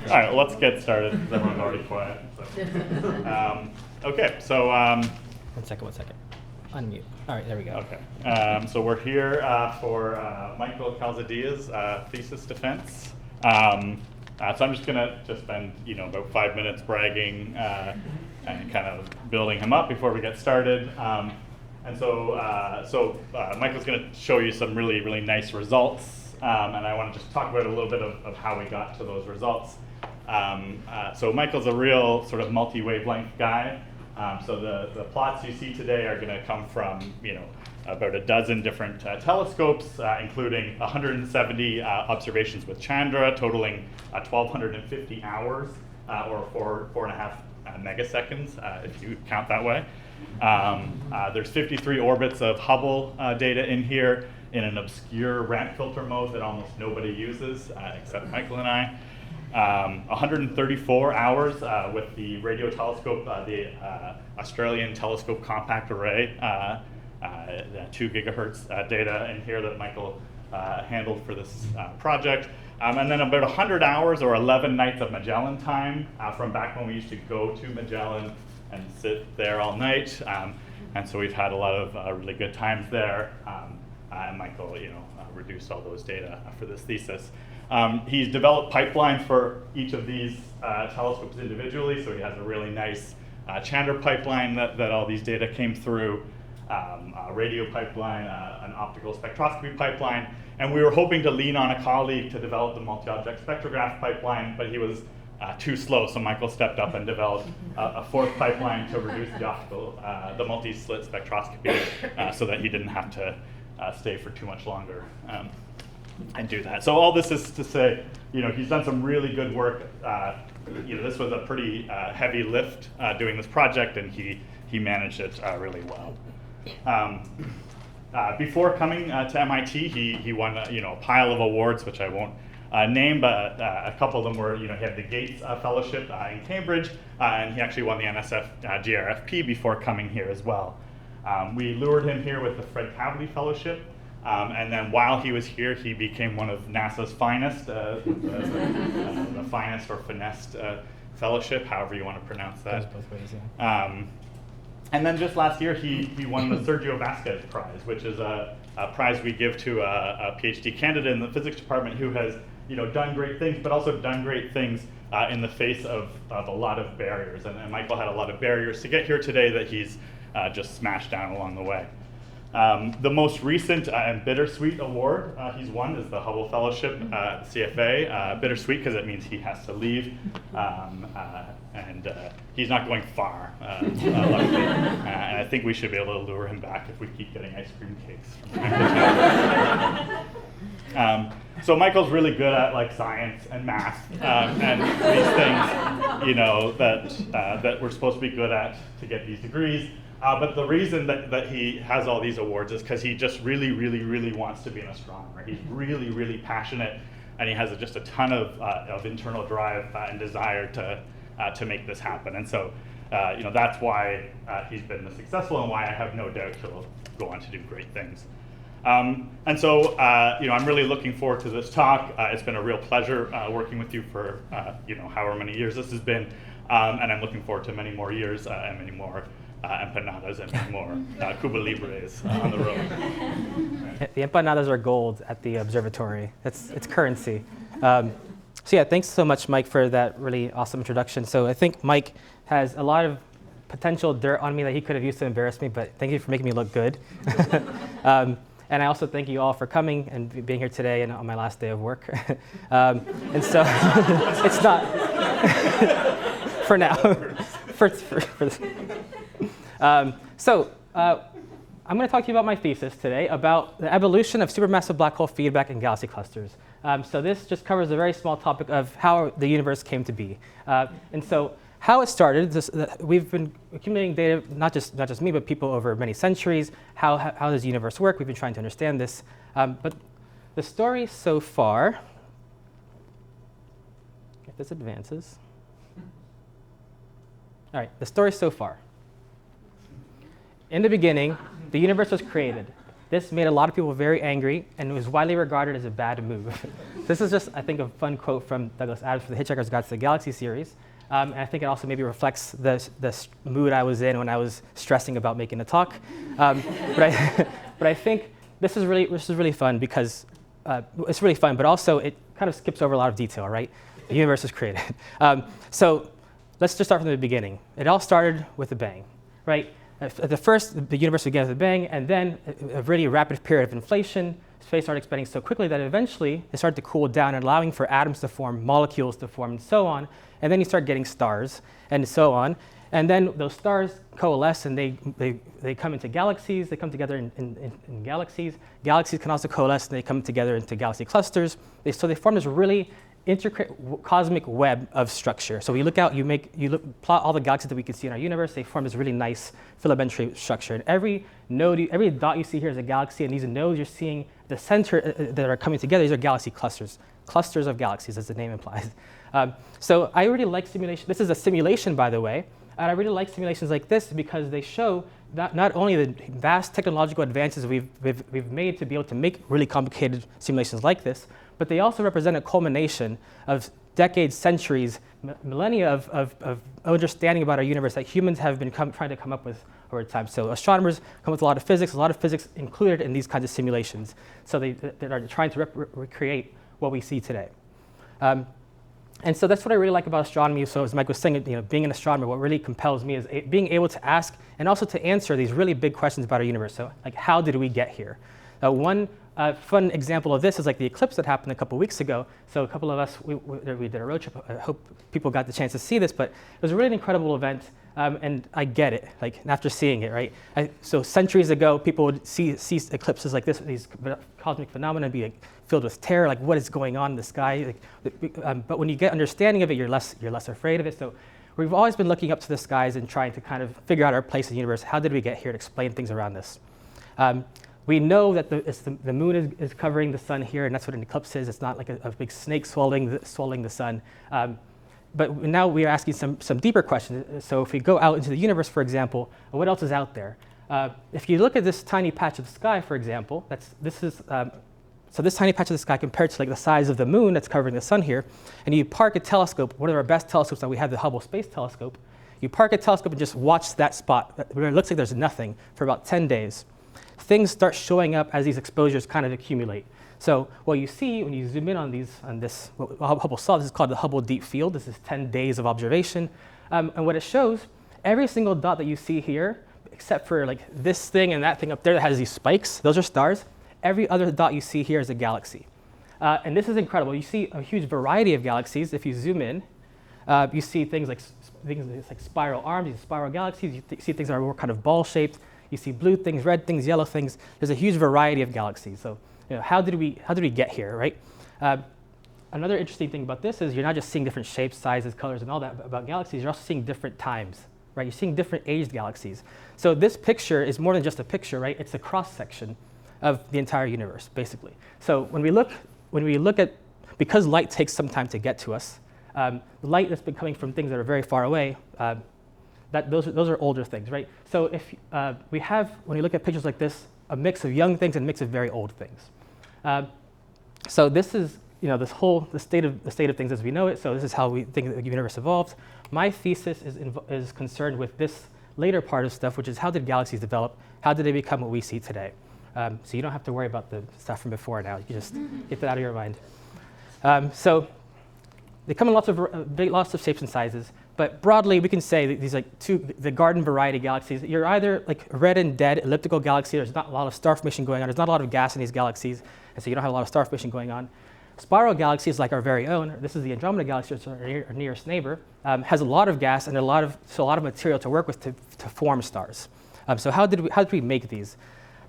All right, well, let's get started because everyone's already quiet. So. Okay, so. One second. Unmute. All right, there we go. Okay, so we're here for Michael Calzadilla's thesis defense. So I'm just gonna spend about 5 minutes bragging and kind of building him up before we get started. And so Michael's gonna show you some really nice results, and I want to just talk about a little bit of how we got to those results. So Michael's a real sort of multi-wavelength guy. So the plots you see today are going to come from about a dozen different telescopes, including 170 observations with Chandra, totaling 1,250 hours, or 4.5 megaseconds, if you count that way. There's 53 orbits of Hubble data in here in an obscure ramp filter mode that almost nobody uses except Michael and I. 134 hours with the radio telescope, the Australian Telescope Compact Array, 2 gigahertz data in here that Michael handled for this project. And then about 100 hours or 11 nights of Magellan time from back when we used to go to Magellan and sit there all night. And so we've had a lot of really good times there. And Michael, reduced all those data for this thesis. He's developed pipelines for each of these telescopes individually, so he has a really nice Chandra pipeline that all these data came through, a radio pipeline, an optical spectroscopy pipeline, and we were hoping to lean on a colleague to develop the multi-object spectrograph pipeline, but he was too slow, so Michael stepped up and developed a fourth pipeline to reduce the multi-slit spectroscopy so that he didn't have to stay for too much longer. And do that. So all this is to say, he's done some really good work. This was a pretty heavy lift doing this project, and he managed it really well. Before coming to MIT, he won a pile of awards, which I won't name, but a couple of them were, he had the Gates Fellowship in Cambridge, and he actually won the NSF GRFP before coming here as well. We lured him here with the Fred Kavli Fellowship. And then while he was here, he became one of NASA's finest, the finest or finessed fellowship, however you want to pronounce that. Both ways, yeah. And then just last year, he won the Sergio Vasquez Prize, which is a prize we give to a Ph.D. candidate in the physics department who has done great things, but also done great things in the face of a lot of barriers. And Michael had a lot of barriers to get here today that he's just smashed down along the way. The most recent and bittersweet award he's won is the Hubble Fellowship at the CFA. Bittersweet because it means he has to leave, and he's not going far, luckily. And I think we should be able to lure him back if we keep getting ice cream cakes from time to time. So Michael's really good at science and math and these things, that we're supposed to be good at to get these degrees. But the reason that he has all these awards is because he just really wants to be an astronomer. He's really passionate, and he has just a ton of internal drive and desire to make this happen. And so, that's why he's been successful, and why I have no doubt he'll go on to do great things. And so, I'm really looking forward to this talk. It's been a real pleasure working with you for however many years this has been, and I'm looking forward to many more years and many more empanadas and more Cuba Libres on the road. The empanadas are gold at the observatory. It's currency. So yeah, thanks so much, Mike, for that really awesome introduction. So I think Mike has a lot of potential dirt on me that he could have used to embarrass me, but thank you for making me look good. And I also thank you all for coming and being here today and on my last day of work. And so it's not for now. for I'm going to talk to you about my thesis today about the evolution of supermassive black hole feedback in galaxy clusters. So this just covers a very small topic of how the universe came to be. And so how it started, we've been accumulating data, not just me, but people over many centuries. How does the universe work? We've been trying to understand this. But the story so far, if this advances. All right, the story so far. In the beginning, the universe was created. This made a lot of people very angry, and it was widely regarded as a bad move. This is just, I think, a fun quote from Douglas Adams for the Hitchhiker's Guide to the Galaxy series. And I think it also maybe reflects the mood I was in when I was stressing about making a talk. But I think this is really fun because it's really fun, but also it kind of skips over a lot of detail, right? The universe was created. So let's just start from the beginning. It all started with a bang, right? At the first, the universe began with a bang, and then a really rapid period of inflation. Space started expanding so quickly that eventually it started to cool down, and allowing for atoms to form, molecules to form, and so on. And then you start getting stars, and so on. And then those stars coalesce, and they come into galaxies. They come together in galaxies. Galaxies can also coalesce, and they come together into galaxy clusters. So they form this really intricate cosmic web of structure. So we look out, plot all the galaxies that we can see in our universe. They form this really nice filamentary structure. And every node, every dot you see here is a galaxy, and these nodes you're seeing the center that are coming together. These are galaxy clusters of galaxies, as the name implies. So I really like simulation. This is a simulation, by the way, and I really like simulations like this because they show that not only the vast technological advances we've made to be able to make really complicated simulations like this, but they also represent a culmination of decades, centuries, millennia of understanding about our universe that humans have been trying to come up with over time. So astronomers come with a lot of physics included in these kinds of simulations. So they are trying to recreate what we see today. And so that's what I really like about astronomy. So as Mike was saying, being an astronomer, what really compels me is being able to ask and also to answer these really big questions about our universe. So like, how did we get here? One fun example of this is like the eclipse that happened a couple weeks ago. So a couple of us, we did a road trip. I hope people got the chance to see this, but it was a really incredible event. And I get it, like after seeing it, right? So centuries ago, people would see eclipses like this, these cosmic phenomena, be like filled with terror, like what is going on in the sky? But when you get understanding of it, you're less afraid of it. So we've always been looking up to the skies and trying to kind of figure out our place in the universe. How did we get here, to explain things around this? We know that the moon is covering the sun here, and that's what an eclipse is. It's not like a big snake swallowing the sun. But now we are asking some deeper questions. So if we go out into the universe, for example, what else is out there? If you look at this tiny patch of the sky, for example, so this tiny patch of the sky compared to like the size of the moon that's covering the sun here, and you park a telescope, one of our best telescopes that we have, the Hubble Space Telescope, you park a telescope and just watch that spot where it looks like there's nothing for about 10 days. Things start showing up as these exposures kind of accumulate. So what you see when you zoom in on this, what Hubble saw, this is called the Hubble Deep Field. This is 10 days of observation. And what it shows, every single dot that you see here, except for like this thing and that thing up there that has these spikes, those are stars. Every other dot you see here is a galaxy. And this is incredible. You see a huge variety of galaxies. If you zoom in, you see things like spiral arms, these spiral galaxies. You see things that are more kind of ball-shaped. You see blue things, red things, yellow things. There's a huge variety of galaxies. So how did we get here, right? Another interesting thing about this is you're not just seeing different shapes, sizes, colors, and all that about galaxies. You're also seeing different times, right? You're seeing different aged galaxies. So this picture is more than just a picture, right? It's a cross-section of the entire universe, basically. So when we look at, because light takes some time to get to us, the light that's been coming from things that are very far away, those are older things, right? So if we have, when you look at pictures like this, a mix of young things and a mix of very old things. So this is, the state of things as we know it. So this is how we think the universe evolved. My thesis is concerned with this later part of stuff, which is how did galaxies develop? How did they become what we see today? So you don't have to worry about the stuff from before now. You can just get that out of your mind. So they come in lots of shapes and sizes. But broadly, we can say that these the garden variety galaxies, you're either like red and dead elliptical galaxy. There's not a lot of star formation going on. There's not a lot of gas in these galaxies, and so you don't have a lot of star formation going on. Spiral galaxies like our very own, this is the Andromeda galaxy, it's our nearest neighbor, has a lot of gas and a lot of material to work with to form stars. So how did we make these?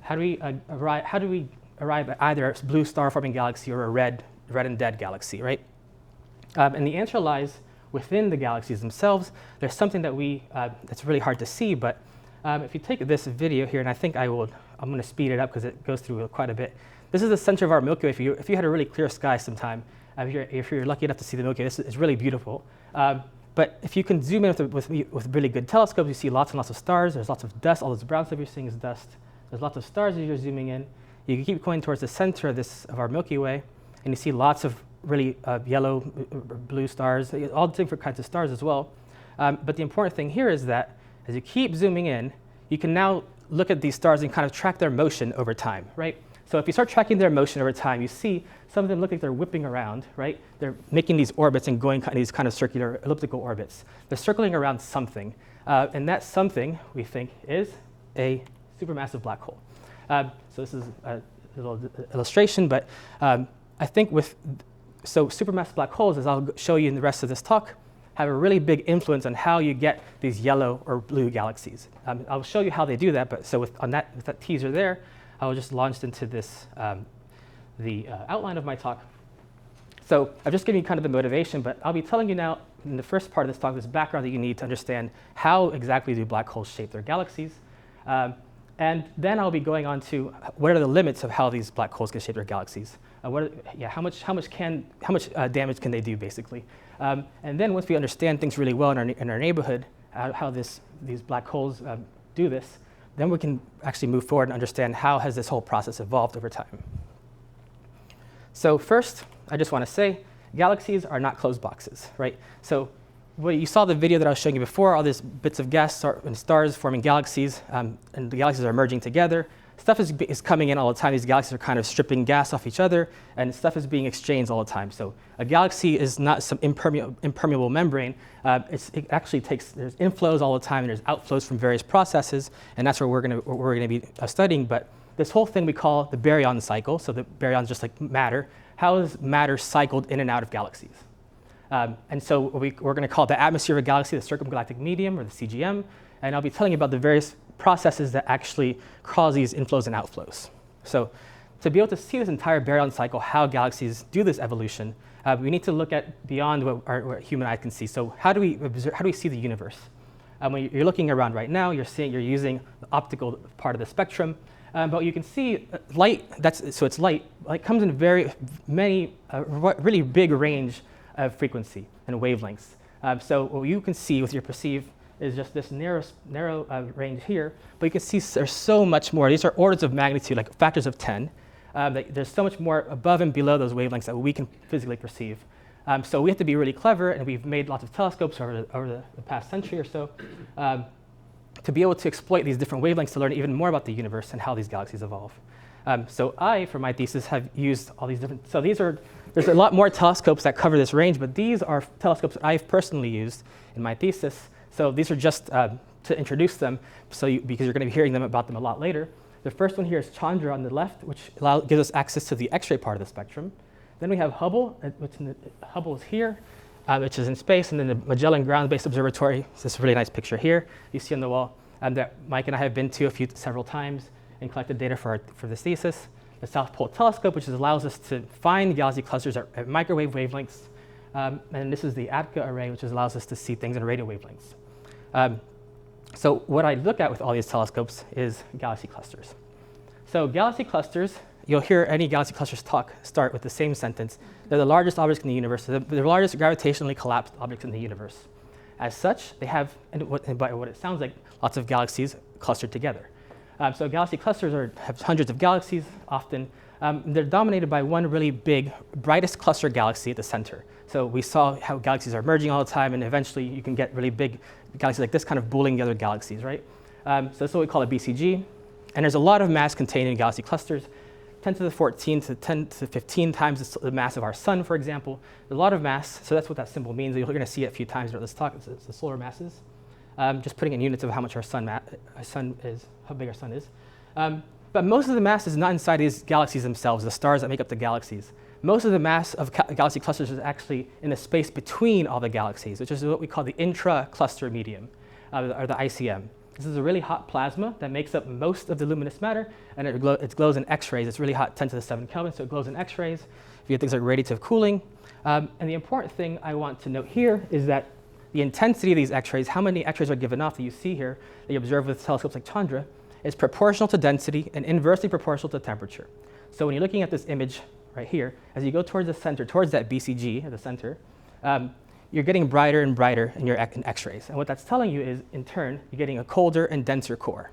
How do we arrive at either a blue star forming galaxy or a red and dead galaxy, right? And the answer lies within the galaxies themselves. There's something that's really hard to see, but if you take this video here, and I think I'm going to speed it up because it goes through quite a bit. This is the center of our Milky Way. If you had a really clear sky sometime, if you're lucky enough to see the Milky Way, this is really beautiful. But if you can zoom in with really good telescopes, you see lots and lots of stars. There's lots of dust. All this brown stuff you're seeing is dust. There's lots of stars as you're zooming in. You can keep going towards the center of our Milky Way, and you see lots of really yellow, blue stars, all different kinds of stars as well. But the important thing here is that as you keep zooming in, you can now look at these stars and kind of track their motion over time, right? So if you start tracking their motion over time, you see some of them look like they're whipping around, right? They're making these orbits and going these kind of circular elliptical orbits. They're circling around something, and that something, we think, is a supermassive black hole. So this is a little illustration, but I think so supermassive black holes, as I'll show you in the rest of this talk, have a really big influence on how you get these yellow or blue galaxies. I'll show you how they do that, but so with that teaser there, I was just launched into this, the outline of my talk. So I've just given you kind of the motivation, but I'll be telling you now in the first part of this talk, this background that you need to understand how exactly do black holes shape their galaxies. And then I'll be going on to what are the limits of how these black holes can shape their galaxies. How much damage can they do, basically? And then once we understand things really well in our neighborhood, how these black holes do this, then we can actually move forward and understand how has this whole process evolved over time. So first, I just want to say, galaxies are not closed boxes, right? So you saw the video that I was showing you before, all these bits of gas and stars forming galaxies, and the galaxies are merging together. Stuff is coming in all the time. These galaxies are kind of stripping gas off each other, and stuff is being exchanged all the time. So a galaxy is not some impermeable membrane. It actually there's inflows all the time, and there's outflows from various processes, and that's what we're going to be studying. But this whole thing we call the baryon cycle. So the baryon is just like matter. How is matter cycled in and out of galaxies? And so we're going to call the atmosphere of a galaxy the circumgalactic medium, or the CGM, and I'll be telling you about the various processes that actually cause these inflows and outflows. So to be able to see this entire baryon cycle, how galaxies do this evolution, we need to look at beyond what human eye can see. So how do we see the universe? When you're looking around right now, you're using the optical part of the spectrum, but you can see light. It's light. Light comes in very many, really big range of frequency and wavelengths. So what you can see with your perceive is just this narrow range here, but you can see there's so much more. These are orders of magnitude, like factors of 10. There's so much more above and below those wavelengths that we can physically perceive. So we have to be really clever, and we've made lots of telescopes over the past century or so to be able to exploit these different wavelengths to learn even more about the universe and how these galaxies evolve. So I, for my thesis, have used all these different, there's a lot more telescopes that cover this range, but these are telescopes that I've personally used in my thesis. So these are just to introduce them, because you're going to be hearing about them a lot later. The first one here is Chandra on the left, which gives us access to the X-ray part of the spectrum. Then we have Hubble, Hubble is here, which is in space, and then the Magellan Ground-Based Observatory. It's this really nice picture here you see on the wall that Mike and I have been to several times and collected data for this thesis. The South Pole Telescope, which allows us to find galaxy clusters at microwave wavelengths. And this is the ATCA array, which allows us to see things in radio wavelengths. So what I look at with all these telescopes is galaxy clusters. So galaxy clusters, you'll hear any galaxy clusters talk start with the same sentence. They're the largest objects in the universe. They're the largest gravitationally collapsed objects in the universe. As such, they have, by what it sounds like, lots of galaxies clustered together. So galaxy clusters have hundreds of galaxies often. They're dominated by one really big, brightest cluster galaxy at the center. So we saw how galaxies are merging all the time, and eventually you can get really big galaxies like this kind of pooling together galaxies, right? So that's what we call a BCG. And there's a lot of mass contained in galaxy clusters, 10 to the 14 to 10 to 15 times the mass of our sun, for example. There's a lot of mass, so that's what that symbol means. You're going to see it a few times throughout this talk. It's the solar masses. Just putting in units of how much how big our sun is. But most of the mass is not inside these galaxies themselves, the stars that make up the galaxies. Most of the mass of galaxy clusters is actually in the space between all the galaxies, which is what we call the intra-cluster medium, or the ICM. This is a really hot plasma that makes up most of the luminous matter, and it glows in X-rays. It's really hot, 10 to the 7 Kelvin, so it glows in X-rays. You get things like radiative cooling. And the important thing I want to note here is that the intensity of these X-rays, how many X-rays are given off that you see here, that you observe with telescopes like Chandra, is proportional to density and inversely proportional to temperature. So when you're looking at this image right here, as you go towards the center, towards that BCG at the center, you're getting brighter and brighter in your X-rays. And what that's telling you is, in turn, you're getting a colder and denser core.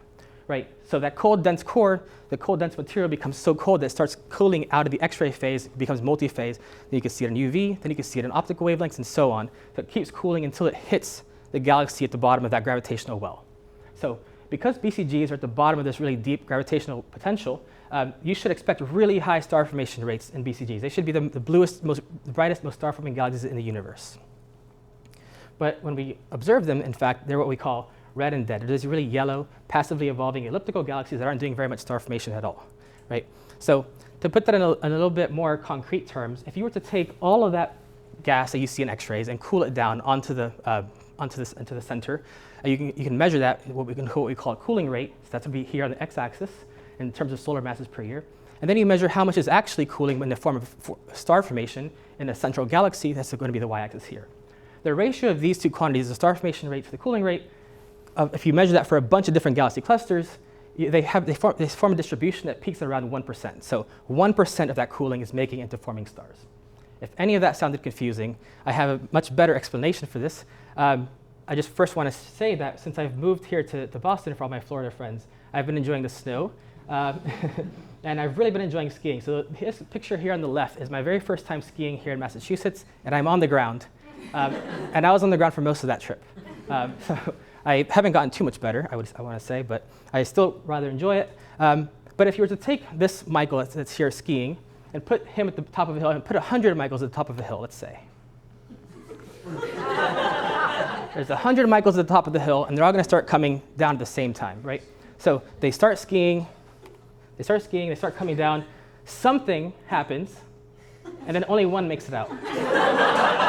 right? So that cold, dense core, the cold, dense material becomes so cold that it starts cooling out of the X-ray phase, it becomes multi-phase. Then you can see it in UV, then you can see it in optical wavelengths, and so on. So it keeps cooling until it hits the galaxy at the bottom of that gravitational well. So because BCGs are at the bottom of this really deep gravitational potential, you should expect really high star formation rates in BCGs. They should be the bluest, the brightest, most star-forming galaxies in the universe. But when we observe them, in fact, they're what we call red and dead. They're these really yellow, passively evolving elliptical galaxies that aren't doing very much star formation at all, right? So to put that in a little bit more concrete terms, if you were to take all of that gas that you see in X-rays and cool it down into the center, you can measure that, what we call a cooling rate. So that's going to be here on the x-axis in terms of solar masses per year. And then you measure how much is actually cooling in the form of star formation in a central galaxy. That's going to be the y-axis here. The ratio of these two quantities, the star formation rate to the cooling rate, if you measure that for a bunch of different galaxy clusters, they form a distribution that peaks at around 1%. So 1% of that cooling is making it into forming stars. If any of that sounded confusing, I have a much better explanation for this. I just first want to say that since I've moved here to Boston for all my Florida friends, I've been enjoying the snow. And I've really been enjoying skiing. So this picture here on the left is my very first time skiing here in Massachusetts, and I'm on the ground. And I was on the ground for most of that trip. So I haven't gotten too much better, I want to say, but I still rather enjoy it. But if you were to take this Michael that's here skiing and put him at the top of a hill and put 100 Michaels at the top of a hill, let's say. There's 100 Michaels at the top of the hill, and they're all going to start coming down at the same time, right? So they start skiing, they start coming down. Something happens, and then only one makes it out.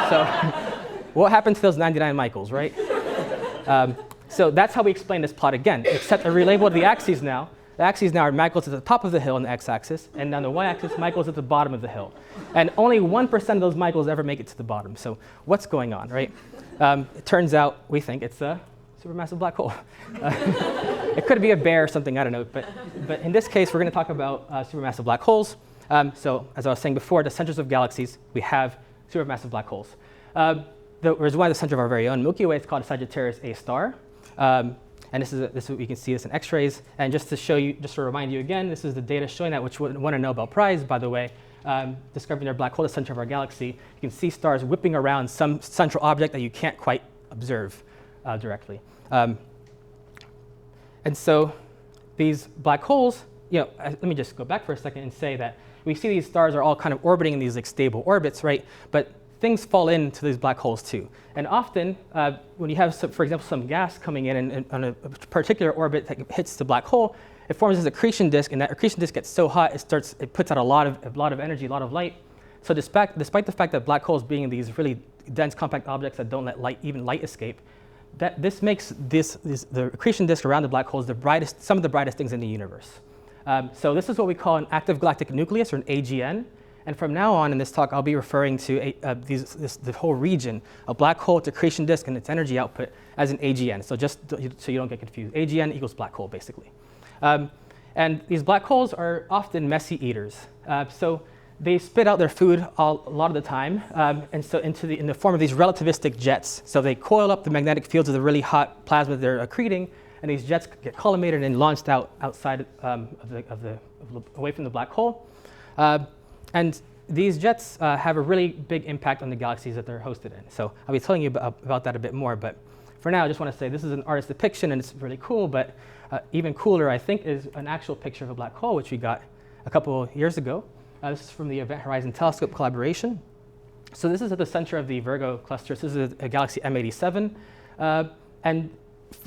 So what happened to those 99 Michaels, right? So that's how we explain this plot again, except I relabeled the axes now. The axes now are Michaels at the top of the hill on the x-axis, and on the y-axis, Michaels at the bottom of the hill. And only 1% of those Michaels ever make it to the bottom. So what's going on, right? It turns out, we think it's a supermassive black hole. It could be a bear or something, I don't know. But in this case, we're going to talk about supermassive black holes. So as I was saying before, the centers of galaxies, we have supermassive black holes. There's one at the center of our very own Milky Way. It's called Sagittarius A star. And this is we can see this in X-rays. And just to remind you again, this is the data showing that, which won a Nobel Prize, by the way, discovering their black hole at the center of our galaxy. You can see stars whipping around some central object that you can't quite observe directly. And so these black holes, let me just go back for a second and say that we see these stars are all kind of orbiting in these like stable orbits, right? But things fall into these black holes too. And often, when you have, for example, some gas coming in and on a particular orbit that hits the black hole, it forms this accretion disk, and that accretion disk gets so hot it puts out a lot of energy, a lot of light. So despite the fact that black holes being these really dense, compact objects that don't let even light escape, this makes the accretion disk around the black holes some of the brightest things in the universe. So this is what we call an active galactic nucleus, or an AGN. And from now on in this talk, I'll be referring to the whole region, a black hole, its accretion disk, and its energy output as an AGN. So just so you don't get confused, AGN equals black hole, basically. And these black holes are often messy eaters. So they spit out their food a lot of the time, and so in the form of these relativistic jets. So they coil up the magnetic fields of the really hot plasma they're accreting, and these jets get collimated and launched outside away from the black hole. And these jets have a really big impact on the galaxies that they're hosted in. So I'll be telling you about that a bit more. But for now, I just want to say this is an artist's depiction, and it's really cool. But even cooler, I think, is an actual picture of a black hole, which we got a couple of years ago. This is from the Event Horizon Telescope collaboration. So this is at the center of the Virgo cluster. This is a galaxy M87. And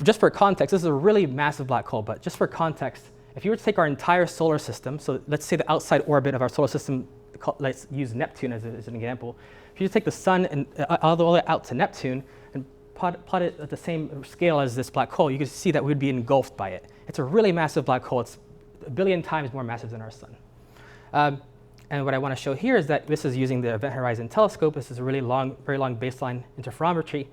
just for context, this is a really massive black hole. But just for context, if you were to take our entire solar system, so let's say the outside orbit of our solar system, let's use Neptune as an example. If you take the sun and all the way out to Neptune and plot it at the same scale as this black hole, you can see that we'd be engulfed by it. It's a really massive black hole. It's 1 billion times more massive than our sun. And what I want to show here is that this is using the Event Horizon Telescope. This is a really long, very long baseline interferometry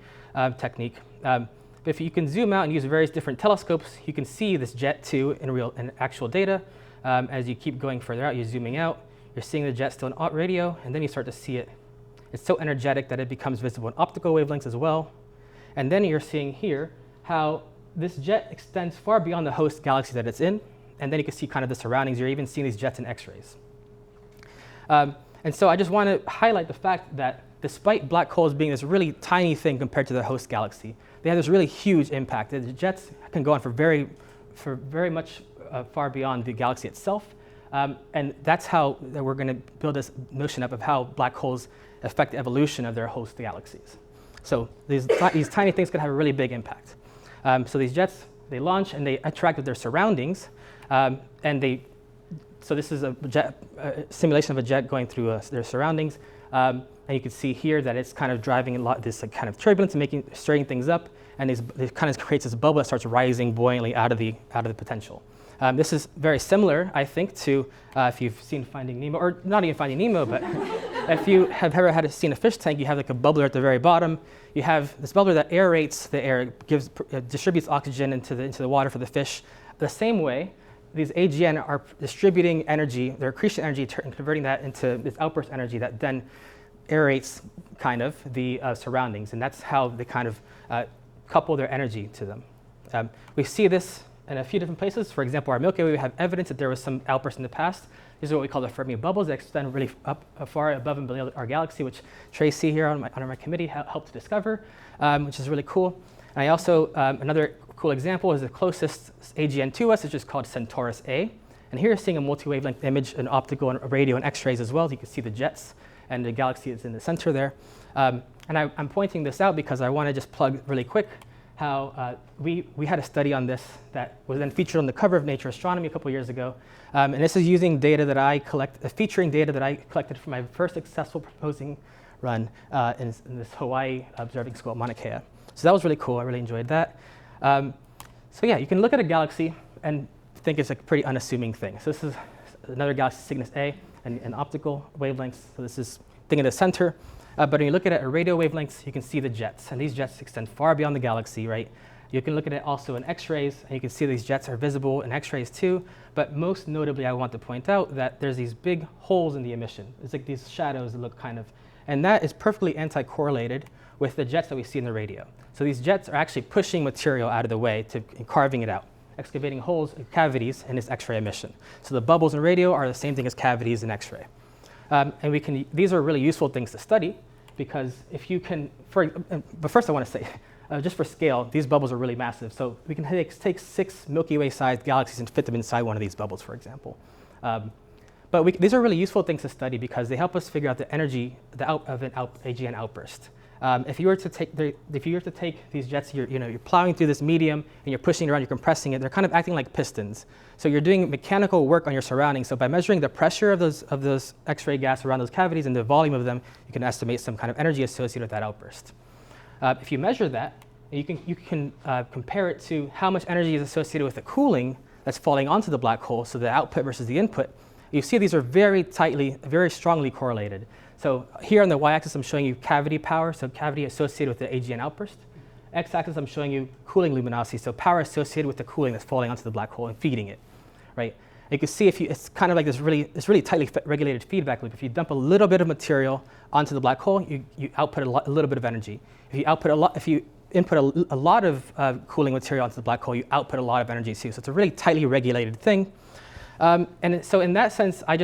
technique. But if you can zoom out and use various different telescopes, you can see this jet too in actual data. As you keep going further out, you're zooming out. You're seeing the jet still in radio, and then you start to see it. It's so energetic that it becomes visible in optical wavelengths as well. And then you're seeing here how this jet extends far beyond the host galaxy that it's in, and then you can see kind of the surroundings. You're even seeing these jets in X-rays. And so I just want to highlight the fact that despite black holes being this really tiny thing compared to the host galaxy, they have this really huge impact. The jets can go on for very much far beyond the galaxy itself. And that's how we're going to build this notion up of how black holes affect the evolution of their host galaxies. So these tiny things can have a really big impact. So these jets, they launch and they interact with their surroundings. So this is a simulation of a jet going through their surroundings. And you can see here that it's kind of driving a lot this kind of turbulence and stirring things up. And it kind of creates this bubble that starts rising buoyantly out of the potential. This is very similar, I think, to if you've seen Finding Nemo, or not even Finding Nemo, but if you have ever seen a fish tank, you have like a bubbler at the very bottom. You have this bubbler that aerates the air, distributes oxygen into the water for the fish. The same way, these AGN are distributing energy, their accretion energy, and converting that into this outburst energy that then aerates kind of the surroundings, and that's how they kind of couple their energy to them. We see this in a few different places. For example, our Milky Way, we have evidence that there was some outbursts in the past. These are what we call the Fermi bubbles that extend really up far above and below our galaxy, which Tracy here on my committee helped to discover, which is really cool. And I also, another cool example is the closest AGN to us, which is called Centaurus A. And here you're seeing a multi-wavelength image, an optical and radio and X-rays as well. You can see the jets and the galaxy is in the center there. And I'm pointing this out because I want to just plug really quick how we had a study on this that was then featured on the cover of Nature Astronomy a couple years ago. And this is using data that I featuring data that I collected from my first successful proposing run in this Hawaii observing school at Mauna Kea. So that was really cool. I really enjoyed that. So yeah, you can look at a galaxy and think it's a pretty unassuming thing. So this is another galaxy, Cygnus A, and optical wavelengths. So this is thing in the center. But when you look at it at radio wavelengths, you can see the jets. And these jets extend far beyond the galaxy, right? You can look at it also in X-rays, and you can see these jets are visible in X-rays too. But most notably, I want to point out that there's these big holes in the emission. It's like these shadows that look kind of, and that is perfectly anti-correlated with the jets that we see in the radio. So these jets are actually pushing material out of the way and carving it out, excavating holes, cavities in this X-ray emission. So the bubbles in radio are the same thing as cavities in X-ray. And these are really useful things to study because if you can, but first I want to say, just for scale, these bubbles are really massive. So we can take 6 Milky Way-sized galaxies and fit them inside one of these bubbles, for example. But these are really useful things to study because they help us figure out the energy of an AGN outburst. If you were to take these jets, you're plowing through this medium and you're pushing it around, you're compressing it. They're kind of acting like pistons. So you're doing mechanical work on your surroundings. So by measuring the pressure of those X-ray gas around those cavities and the volume of them, you can estimate some kind of energy associated with that outburst. If you measure that, you can compare it to how much energy is associated with the cooling that's falling onto the black hole. So the output versus the input. You see these are very strongly correlated. So here on the y-axis, I'm showing you cavity power, so cavity associated with the AGN outburst. X-axis, I'm showing you cooling luminosity, so power associated with the cooling that's falling onto the black hole and feeding it, right? You can see it's kind of like this really tightly regulated feedback loop. If you dump a little bit of material onto the black hole, you output a little bit of energy. If you input a lot of cooling material onto the black hole, you output a lot of energy too. So it's a really tightly regulated thing. And so in that sense, I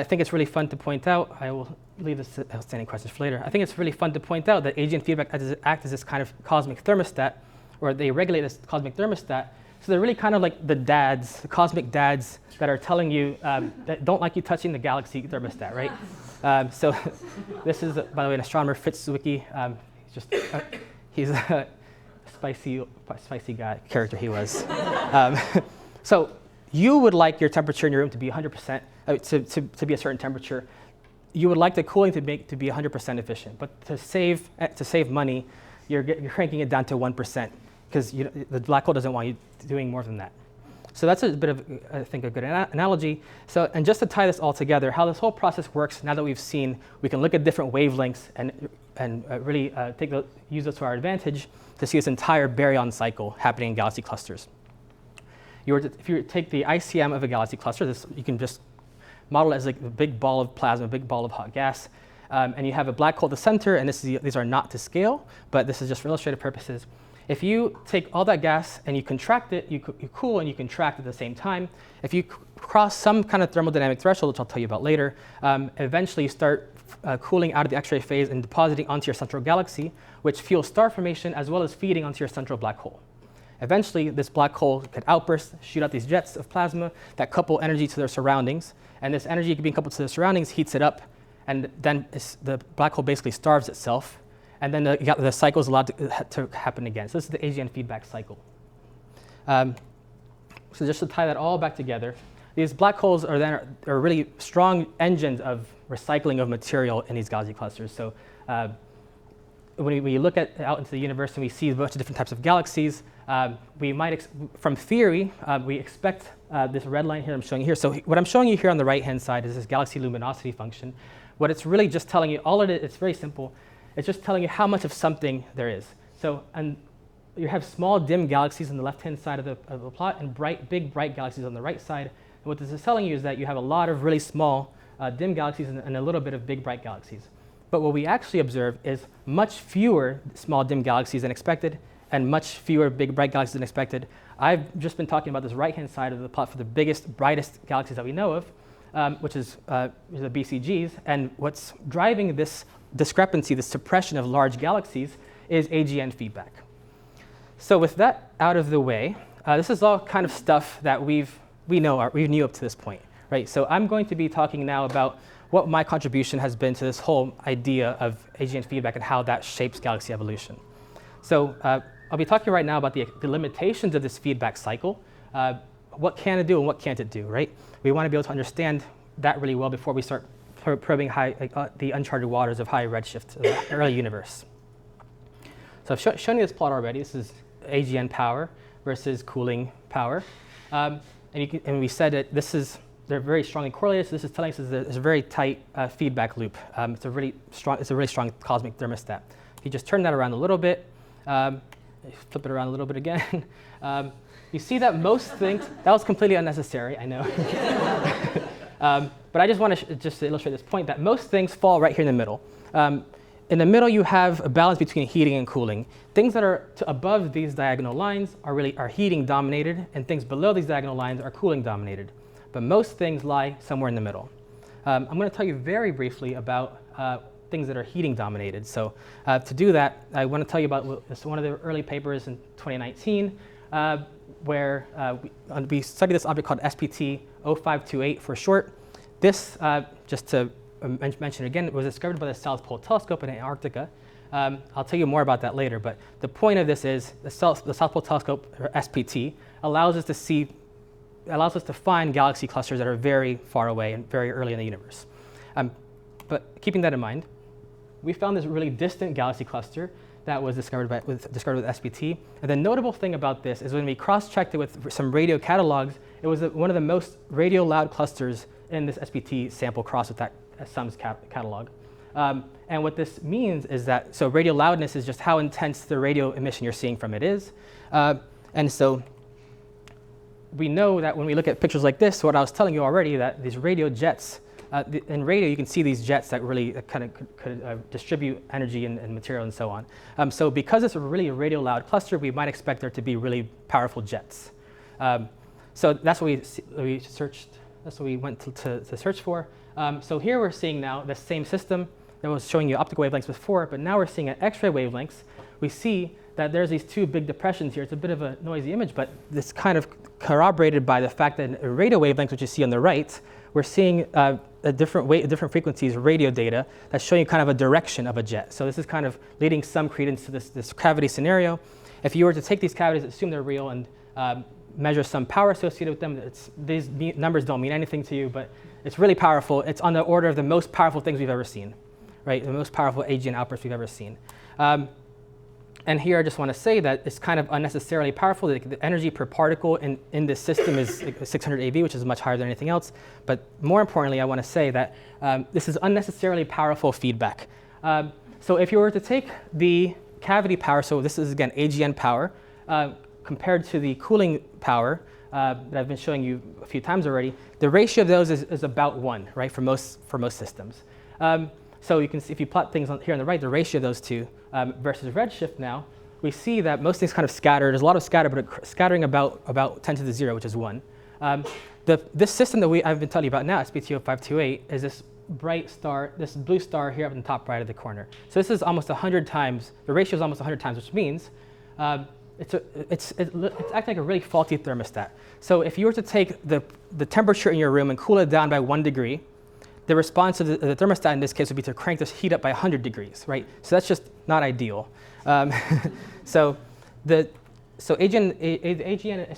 think it's really fun to point out, I will leave this outstanding questions for later. I think it's really fun to point out that AGN feedback act as this kind of cosmic thermostat, or they regulate this cosmic thermostat. So they're really kind of like the cosmic dads that are telling you that don't like you touching the galaxy thermostat, right? So this is, by the way, an astronomer, Fitzwicki. He's a spicy guy, character he was. So you would like your temperature in your room to be 100%, to be a certain temperature. You would like the cooling to be 100% efficient, but to save money, you're cranking it down to 1% because the black hole doesn't want you doing more than that. So that's a bit of, I think, a good analogy. So, and just to tie this all together, how this whole process works, now that we've seen, we can look at different wavelengths and really use those to our advantage to see this entire baryon cycle happening in galaxy clusters. If you take the ICM of a galaxy cluster, you can just model it as like a big ball of plasma, a big ball of hot gas, and you have a black hole at the center, and these are not to scale, but this is just for illustrative purposes. If you take all that gas and you contract it, you cool and you contract at the same time. If you cross some kind of thermodynamic threshold, which I'll tell you about later, eventually you start cooling out of the X-ray phase and depositing onto your central galaxy, which fuels star formation as well as feeding onto your central black hole. Eventually, this black hole could outburst, shoot out these jets of plasma that couple energy to their surroundings, and this energy being coupled to their surroundings heats it up, and then the black hole basically starves itself, and then the cycle is allowed to happen again. So this is the AGN feedback cycle. So just to tie that all back together, these black holes are really strong engines of recycling of material in these galaxy clusters. So when we look out into the universe and we see a bunch of different types of galaxies, we might, from theory, we expect this red line here I'm showing you here. So what I'm showing you here on the right-hand side is this galaxy luminosity function. What it's really just telling you, all of it, it's very simple. It's just telling you how much of something there is. So and you have small dim galaxies on the left-hand side of the plot and big bright galaxies on the right side. And what this is telling you is that you have a lot of really small dim galaxies and a little bit of big bright galaxies. But what we actually observe is much fewer small dim galaxies than expected and much fewer big bright galaxies than expected. I've just been talking about this right-hand side of the plot for the biggest, brightest galaxies that we know of, which is the BCGs. And what's driving this discrepancy, this suppression of large galaxies, is AGN feedback. So with that out of the way, this is all kind of stuff that we knew up to this point, right? So I'm going to be talking now about what my contribution has been to this whole idea of AGN feedback and how that shapes galaxy evolution. So I'll be talking right now about the limitations of this feedback cycle. What can it do and what can't it do, right? We want to be able to understand that really well before we start probing the uncharted waters of high redshift of the early universe. So I've shown you this plot already. This is AGN power versus cooling power. And we said that they're very strongly correlated. So this is telling us there's a very tight feedback loop. It's a really strong cosmic thermostat. If you just turn that around a little bit, flip it around a little bit again, you see that most things, that was completely unnecessary, I know. But I just want to just illustrate this point that most things fall right here in the middle. In the middle, you have a balance between heating and cooling. Things that are above these diagonal lines are heating dominated, and things below these diagonal lines are cooling dominated. But most things lie somewhere in the middle. I'm going to tell you very briefly about things that are heating dominated. So to do that, I want to tell you about one of the early papers in 2019, where we studied this object called SPT 0528 for short. This, just to mention again, was discovered by the South Pole Telescope in Antarctica. I'll tell you more about that later, but the point of this is the South Pole Telescope, or SPT, allows us to find galaxy clusters that are very far away and very early in the universe. But keeping that in mind, we found this really distant galaxy cluster that was discovered with SPT. And the notable thing about this is when we cross-checked it with some radio catalogs, it was one of the most radio loud clusters in this SPT sample crossed with that SUMS catalog. And what this means is that, so radio loudness is just how intense the radio emission you're seeing from it is. And so we know that when we look at pictures like this, what I was telling you already, that these radio jets, in radio you can see these jets that really kind of could distribute energy and material and so on. So because it's a really radio loud cluster, we might expect there to be really powerful jets. So that's what we searched. That's what we went to search for. So here we're seeing now the same system that was showing you optical wavelengths before, but now we're seeing at X-ray wavelengths. We see that there's these two big depressions here. It's a bit of a noisy image, but this kind of corroborated by the fact that in radio wavelengths, which you see on the right, we're seeing different frequencies radio data that's showing you kind of a direction of a jet. So this is kind of leading some credence to this cavity scenario. If you were to take these cavities, assume they're real, and measure some power associated with them, these numbers don't mean anything to you, but it's really powerful. It's on the order of the most powerful things we've ever seen, right? The most powerful AGN outbursts we've ever seen. And here I just want to say that it's kind of unnecessarily powerful. The energy per particle in this system is 600 eV, which is much higher than anything else. But more importantly, I want to say that this is unnecessarily powerful feedback. So if you were to take the cavity power, so this is again AGN power, compared to the cooling power that I've been showing you a few times already, the ratio of those is about 1, right, for most systems. So you can see if you plot things here on the right, the ratio of those two versus redshift now, we see that most things kind of scatter. There's a lot of scatter, but scattering about 10 to the 0, which is 1. This system that I've been telling you about now, SPTO 528, is this bright star, this blue star here up in the top right of the corner. So this is almost 100 times, the ratio is almost 100 times, which means it's acting like a really faulty thermostat. So if you were to take the temperature in your room and cool it down by 1 degree, the response of the thermostat in this case would be to crank this heat up by 100 degrees, right? So that's just not ideal. So the AGN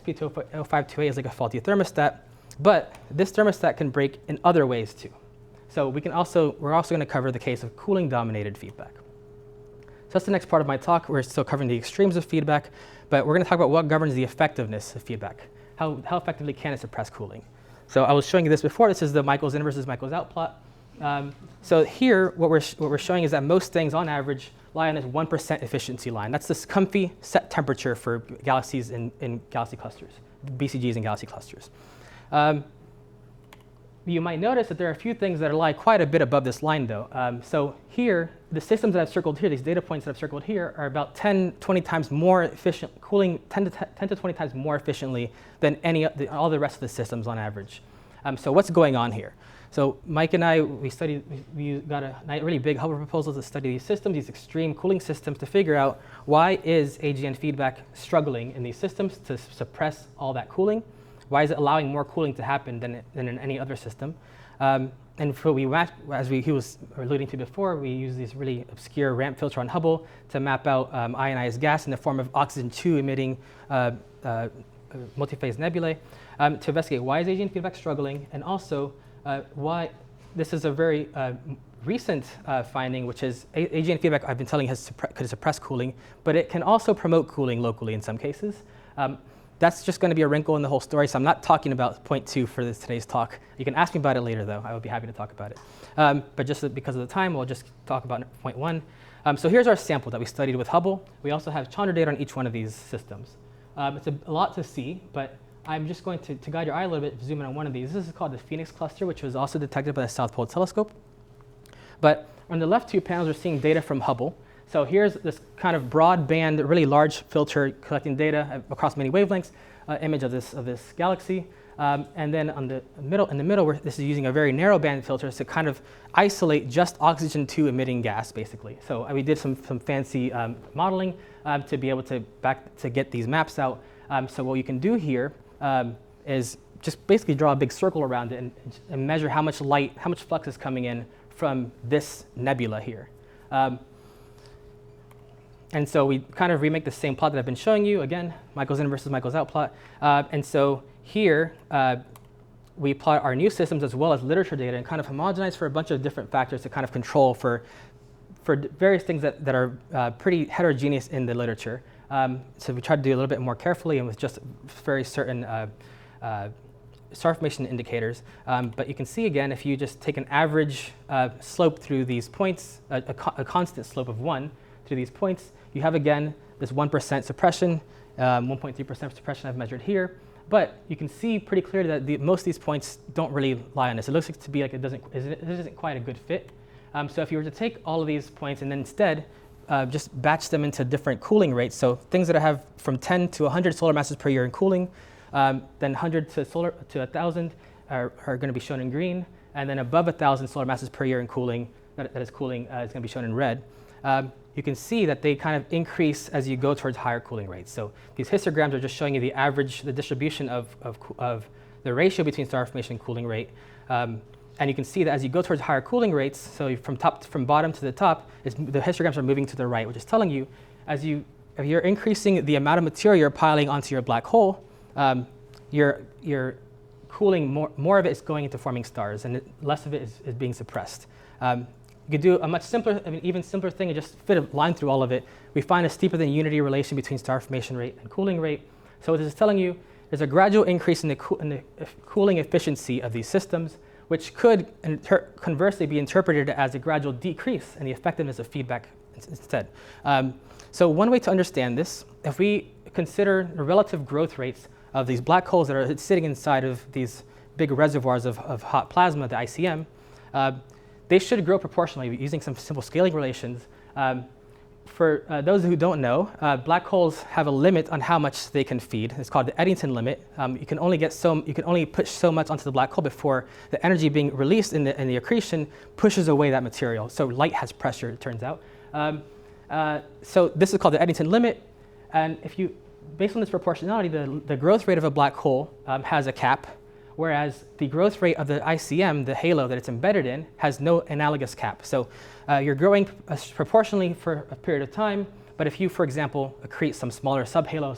SPTO 528 is like a faulty thermostat, but this thermostat can break in other ways too. So we're also going to cover the case of cooling dominated feedback. So that's the next part of my talk. We're still covering the extremes of feedback, but we're going to talk about what governs the effectiveness of feedback. How effectively can it suppress cooling? So I was showing you this before. This is the Michael's in versus Michael's out plot. So here, what we're showing is that most things, on average, lie on this 1% efficiency line. That's this comfy set temperature for galaxies in galaxy clusters, BCGs in galaxy clusters. You might notice that there are a few things that lie quite a bit above this line, though. So here, the systems that I've circled here, these data points that I've circled here, are about 10, 20 times more efficient, cooling 10 to 20 times more efficiently than all the rest of the systems on average. So what's going on here? So Mike and I, we got a really big Hubble proposal to study these systems, these extreme cooling systems, to figure out why is AGN feedback struggling in these systems to suppress all that cooling. Why is it allowing more cooling to happen than in any other system? And for as he was alluding to before, we use this really obscure ramp filter on Hubble to map out ionized gas in the form of oxygen-2 emitting multi-phase nebulae to investigate why is AGN feedback struggling, and also why this is a very recent finding, which is AGN feedback, I've been telling you, could suppress cooling, but it can also promote cooling locally in some cases. That's just going to be a wrinkle in the whole story, so I'm not talking about point 2 for today's talk. You can ask me about it later, though. I would be happy to talk about it. But just because of the time, we'll just talk about point 1. So here's our sample that we studied with Hubble. We also have Chandra data on each one of these systems. It's a lot to see, but I'm just going to guide your eye a little bit, zoom in on one of these. This is called the Phoenix cluster, which was also detected by the South Pole Telescope. But on the left 2 panels, we're seeing data from Hubble. So here's this kind of broadband, really large filter collecting data across many wavelengths, image of this galaxy. And then in the middle, this is using a very narrow band filter to kind of isolate just oxygen-2 emitting gas, basically. So we did some fancy modeling to be able to get these maps out. So what you can do here is just basically draw a big circle around it and measure how much light, how much flux is coming in from this nebula here. And so we kind of remake the same plot that I've been showing you. Again, Michael's in versus Michael's out plot. And so here, we plot our new systems as well as literature data and kind of homogenize for a bunch of different factors to kind of control for various things that are pretty heterogeneous in the literature. So we try to do a little bit more carefully and with just very certain star formation indicators. But you can see, again, if you just take an average slope through these points, a constant slope of 1 through these points, you have, again, this 1% suppression, 1.3% suppression I've measured here. But you can see pretty clearly that most of these points don't really lie on this. It looks to be like it isn't quite a good fit. So if you were to take all of these points and then instead just batch them into different cooling rates, so things that have from 10 to 100 solar masses per year in cooling, then 100 to 1,000 are going to be shown in green, and then above 1,000 solar masses per year in cooling, that is cooling, is going to be shown in red. You can see that they kind of increase as you go towards higher cooling rates. So these histograms are just showing you the average, the distribution of the ratio between star formation and cooling rate. And you can see that as you go towards higher cooling rates, so from bottom to the top, the histograms are moving to the right, which is telling you, if you're increasing the amount of material you're piling onto your black hole, you're cooling more of it is going into forming stars, and less of it is being suppressed. You could do a much simpler, even simpler thing and just fit a line through all of it. We find a steeper than unity relation between star formation rate and cooling rate. So what this is telling you, there's a gradual increase in the cooling efficiency of these systems, which could conversely be interpreted as a gradual decrease in the effectiveness of feedback instead. So one way to understand this, if we consider the relative growth rates of these black holes that are sitting inside of these big reservoirs of hot plasma, the ICM, they should grow proportionally using some simple scaling relations. for those who don't know, black holes have a limit on how much they can feed. It's called the Eddington limit. You can only push so much onto the black hole before the energy being released in the accretion pushes away that material. So light has pressure, it turns out. So this is called the Eddington limit. And based on this proportionality, the growth rate of a black hole has a cap, whereas the growth rate of the ICM, the halo that it's embedded in, has no analogous cap. So you're growing proportionally for a period of time, but if you, for example, accrete some smaller subhalo,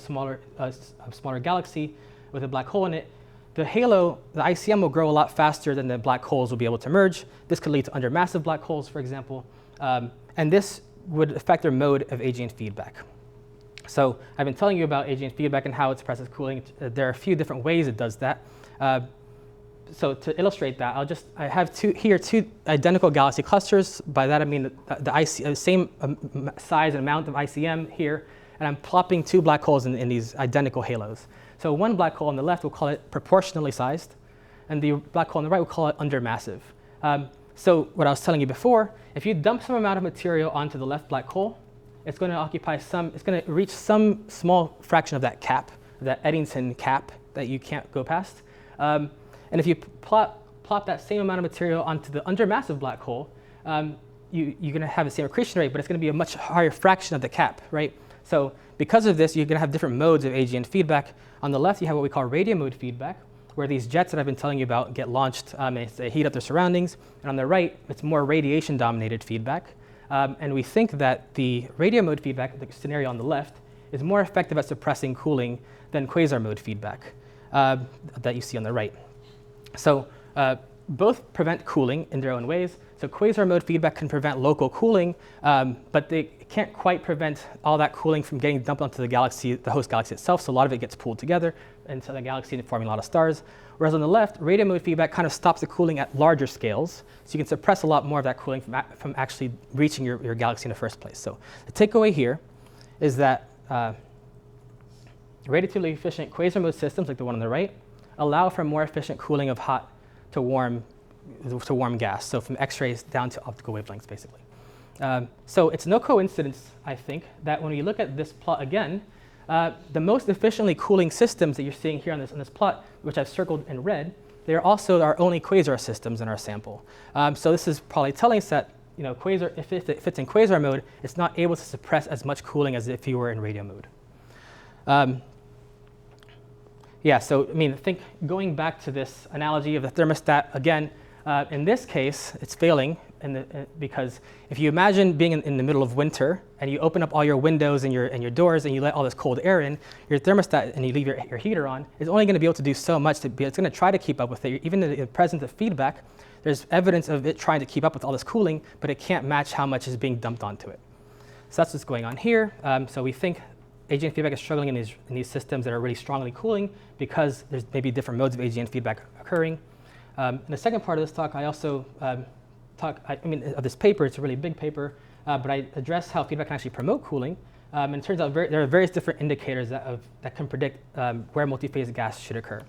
smaller galaxy with a black hole in it, the halo, the ICM will grow a lot faster than the black holes will be able to merge. This could lead to undermassive black holes, for example, and this would affect their mode of AGN feedback. So I've been telling you about AGN feedback and how it suppresses cooling. There are a few different ways it does that. So to illustrate that, I have two identical galaxy clusters. By that I mean the same size and amount of ICM here, and I'm plopping two black holes in these identical halos. So one black hole on the left, we'll call it proportionally sized, and the black hole on the right, we'll call it undermassive. So what I was telling you before, if you dump some amount of material onto the left black hole, it's going to reach some small fraction of that cap, that Eddington cap that you can't go past. And if you plop that same amount of material onto the undermassive black hole, you're going to have the same accretion rate, but it's going to be a much higher fraction of the cap, right? So because of this, you're going to have different modes of AGN feedback. On the left, you have what we call radio mode feedback, where these jets that I've been telling you about get launched and they heat up their surroundings. And on the right, it's more radiation-dominated feedback. And we think that the radio mode feedback, the scenario on the left, is more effective at suppressing cooling than quasar mode feedback that you see on the right. So both prevent cooling in their own ways. So quasar mode feedback can prevent local cooling, but they can't quite prevent all that cooling from getting dumped onto the galaxy, the host galaxy itself. So a lot of it gets pooled together into the galaxy and forming a lot of stars. Whereas on the left, radio mode feedback kind of stops the cooling at larger scales. So you can suppress a lot more of that cooling from actually reaching your galaxy in the first place. So the takeaway here is that radiatively efficient quasar mode systems, like the one on the right, allow for more efficient cooling of hot to warm gas, so from X-rays down to optical wavelengths, basically. So it's no coincidence, I think, that when we look at this plot again, the most efficiently cooling systems that you're seeing here on this plot, which I've circled in red, they're also our only quasar systems in our sample. So this is probably telling us that quasar, if it's in quasar mode, it's not able to suppress as much cooling as if you were in radio mode. Yeah, so I mean, going back to this analogy of the thermostat again, in this case, it's failing because if you imagine being in the middle of winter and you open up all your windows and your doors and you let all this cold air in, your thermostat and you leave your heater on, is only going to be able to do so much. It's going to try to keep up with it. Even in the presence of feedback, there's evidence of it trying to keep up with all this cooling, but it can't match how much is being dumped onto it. So that's what's going on here. So we think AGN feedback is struggling in these systems that are really strongly cooling because there's maybe different modes of AGN feedback occurring. In the second part of this talk, I also of this paper. It's a really big paper, but I address how feedback can actually promote cooling. And it turns out there are various different indicators that can predict where multi-phase gas should occur.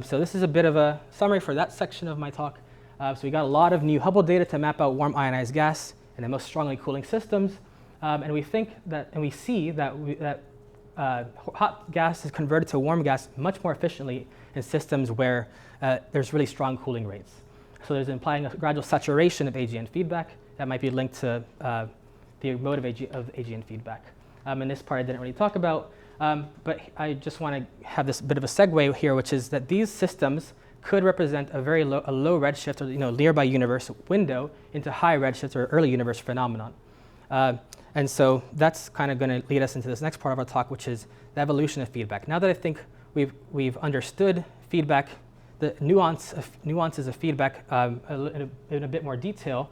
So this is a bit of a summary for that section of my talk. So we got a lot of new Hubble data to map out warm ionized gas in the most strongly cooling systems. And we think that, and we see that hot gas is converted to warm gas much more efficiently in systems where there's really strong cooling rates. So there's implying a gradual saturation of AGN feedback that might be linked to the mode of AGN feedback. And this part I didn't really talk about, but I just want to have this bit of a segue here, which is that these systems could represent a very low redshift or nearby universe window into high redshift or early universe phenomenon. And so that's kind of going to lead us into this next part of our talk, which is the evolution of feedback. Now that I think we've understood feedback, the nuances of feedback in a bit more detail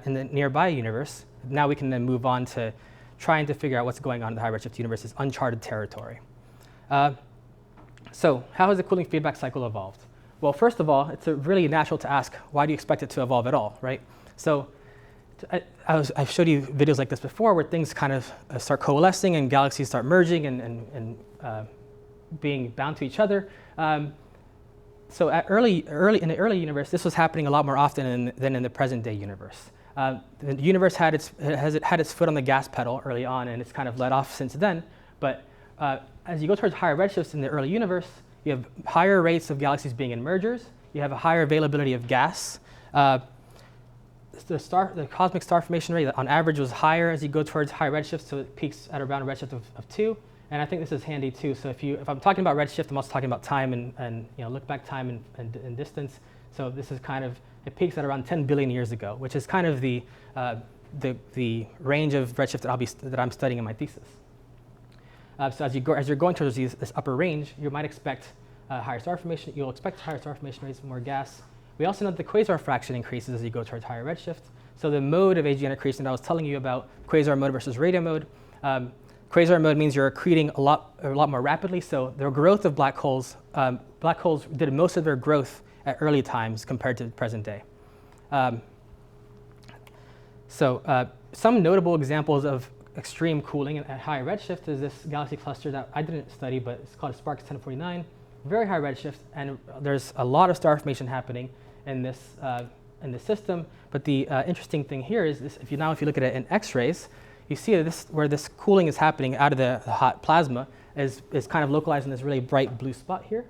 in the nearby universe, now we can then move on to trying to figure out what's going on in the high redshift universe, is uncharted territory. So how has the cooling feedback cycle evolved? Well, first of all, it's really natural to ask, why do you expect it to evolve at all, right? So I've showed you videos like this before where things kind of start coalescing and galaxies start merging and being bound to each other. So in the early universe, this was happening a lot more often than in the present day universe. The universe had its foot on the gas pedal early on, and it's kind of let off since then. But as you go towards higher redshifts in the early universe, you have higher rates of galaxies being in mergers. You have a higher availability of gas. The cosmic star formation rate on average was higher as you go towards high redshifts, so it peaks at around a redshift of 2. And I think this is handy too. So if I'm talking about redshift, I'm also talking about time and look back time and distance. So this is kind of, it peaks at around 10 billion years ago, which is kind of the range of redshift that I'm studying in my thesis. So as you're going towards this upper range, you might expect higher star formation. You'll expect higher star formation rates, more gas. We also know that the quasar fraction increases as you go towards higher redshift. So the mode of AGN accretion that I was telling you about, quasar mode versus radio mode. Quasar mode means you're accreting a lot more rapidly. So the growth of black holes did most of their growth at early times compared to the present day. Some notable examples of extreme cooling at high redshift is this galaxy cluster that I didn't study, but it's called Sparks 1049. Very high redshift, and there's a lot of star formation happening in this system. But the interesting thing here is this: if you look at it in X-rays, you see that where this cooling is happening out of the hot plasma is kind of localized in this really bright blue spot here.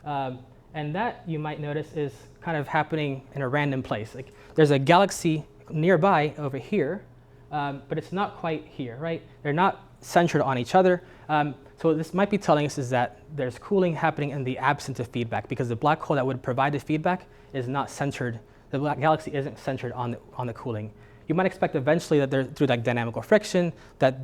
And that, you might notice, is kind of happening in a random place. Like there's a galaxy nearby over here, but it's not quite here, right? They're not centered on each other. So what this might be telling us is that there's cooling happening in the absence of feedback, because the black hole that would provide the feedback is not centered. The galaxy isn't centered on the cooling. You might expect eventually that through like dynamical friction, that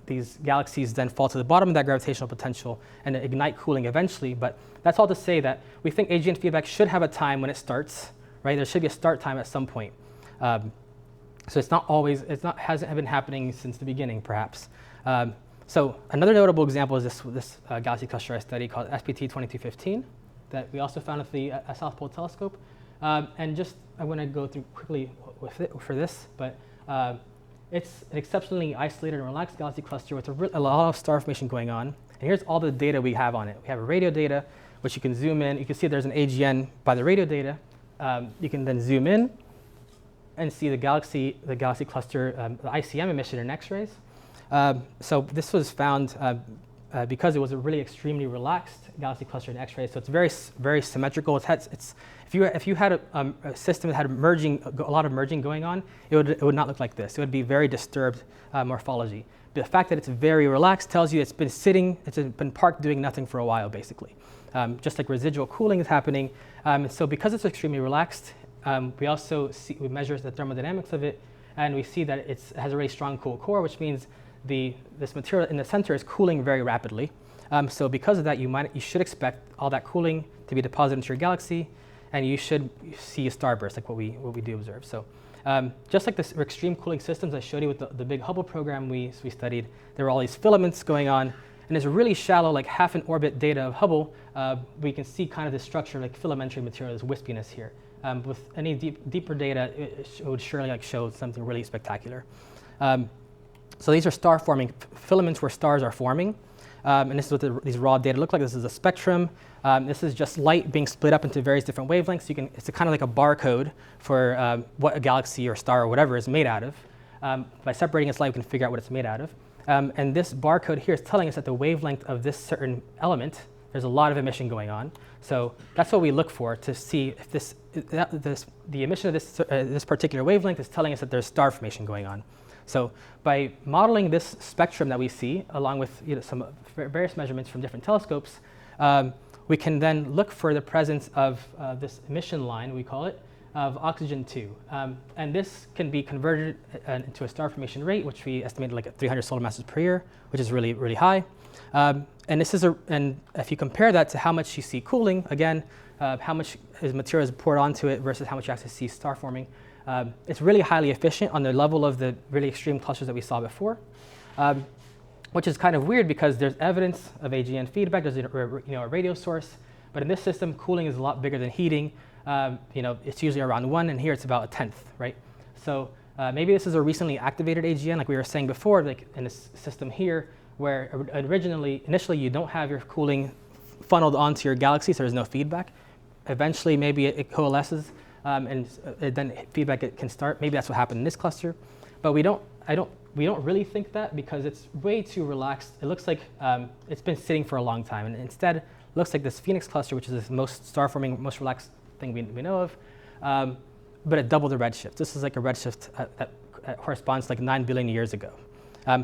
these galaxies then fall to the bottom of that gravitational potential and ignite cooling eventually. But that's all to say that we think AGN feedback should have a time when it starts, right? There should be a start time at some point. So hasn't been happening since the beginning, perhaps. So another notable example is this galaxy cluster I studied called SPT 2215 that we also found at the South Pole Telescope. And just, I want to go through quickly for this, but it's an exceptionally isolated and relaxed galaxy cluster with a lot of star formation going on. And here's all the data we have on it. We have radio data, which you can zoom in. You can see there's an AGN by the radio data. You can then zoom in and see the galaxy cluster, the ICM emission in X-rays. So this was found because it was a really extremely relaxed galaxy cluster in X-rays. So it's very, very symmetrical. If you had a system that had a lot of merging going on, it would not look like this. It would be very disturbed morphology. But the fact that it's very relaxed tells you it's been parked doing nothing for a while, basically. Just like residual cooling is happening. So because it's extremely relaxed, we measure the thermodynamics of it, and we see that it has a really strong cool core, which means this material in the center is cooling very rapidly. So because of that, you should expect all that cooling to be deposited into your galaxy, and you should see a starburst, like what we do observe. So just like this extreme cooling systems I showed you with the big Hubble program we studied, there were all these filaments going on, and this really shallow, like half an orbit data of Hubble, we can see kind of this structure, like filamentary material, this wispiness here. With any deeper data, it would surely show something really spectacular. So these are star-forming filaments where stars are forming. And this is what these raw data look like. This is a spectrum. This is just light being split up into various different wavelengths. It's kind of like a barcode for what a galaxy or star or whatever is made out of. By separating its light, we can figure out what it's made out of. And this barcode here is telling us that the wavelength of this certain element, there's a lot of emission going on. So that's what we look for to see if the emission of this particular wavelength is telling us that there's star formation going on. So by modeling this spectrum that we see, along with some various measurements from different telescopes, we can then look for the presence of this emission line, we call it, of oxygen 2. And this can be converted into a star formation rate, which we estimated like at 300 solar masses per year, which is really, really high. And if you compare that to how much you see cooling, again, how much material is poured onto it versus how much you actually see star forming, it's really highly efficient on the level of the really extreme clusters that we saw before, which is kind of weird because there's evidence of AGN feedback. There's a radio source, but in this system, cooling is a lot bigger than heating. It's usually around 1, and here it's about 1/10, right? So maybe this is a recently activated AGN, like we were saying before, like in this system here, where initially you don't have your cooling funneled onto your galaxy, so there's no feedback. Eventually, maybe it coalesces then feedback can start. Maybe that's what happened in this cluster, but we don't really think that because it's way too relaxed. It looks like it's been sitting for a long time, and instead it looks like this Phoenix cluster, which is the most star-forming, most relaxed thing we know of, but at double the redshift. This is like a redshift that corresponds to like 9 billion years ago.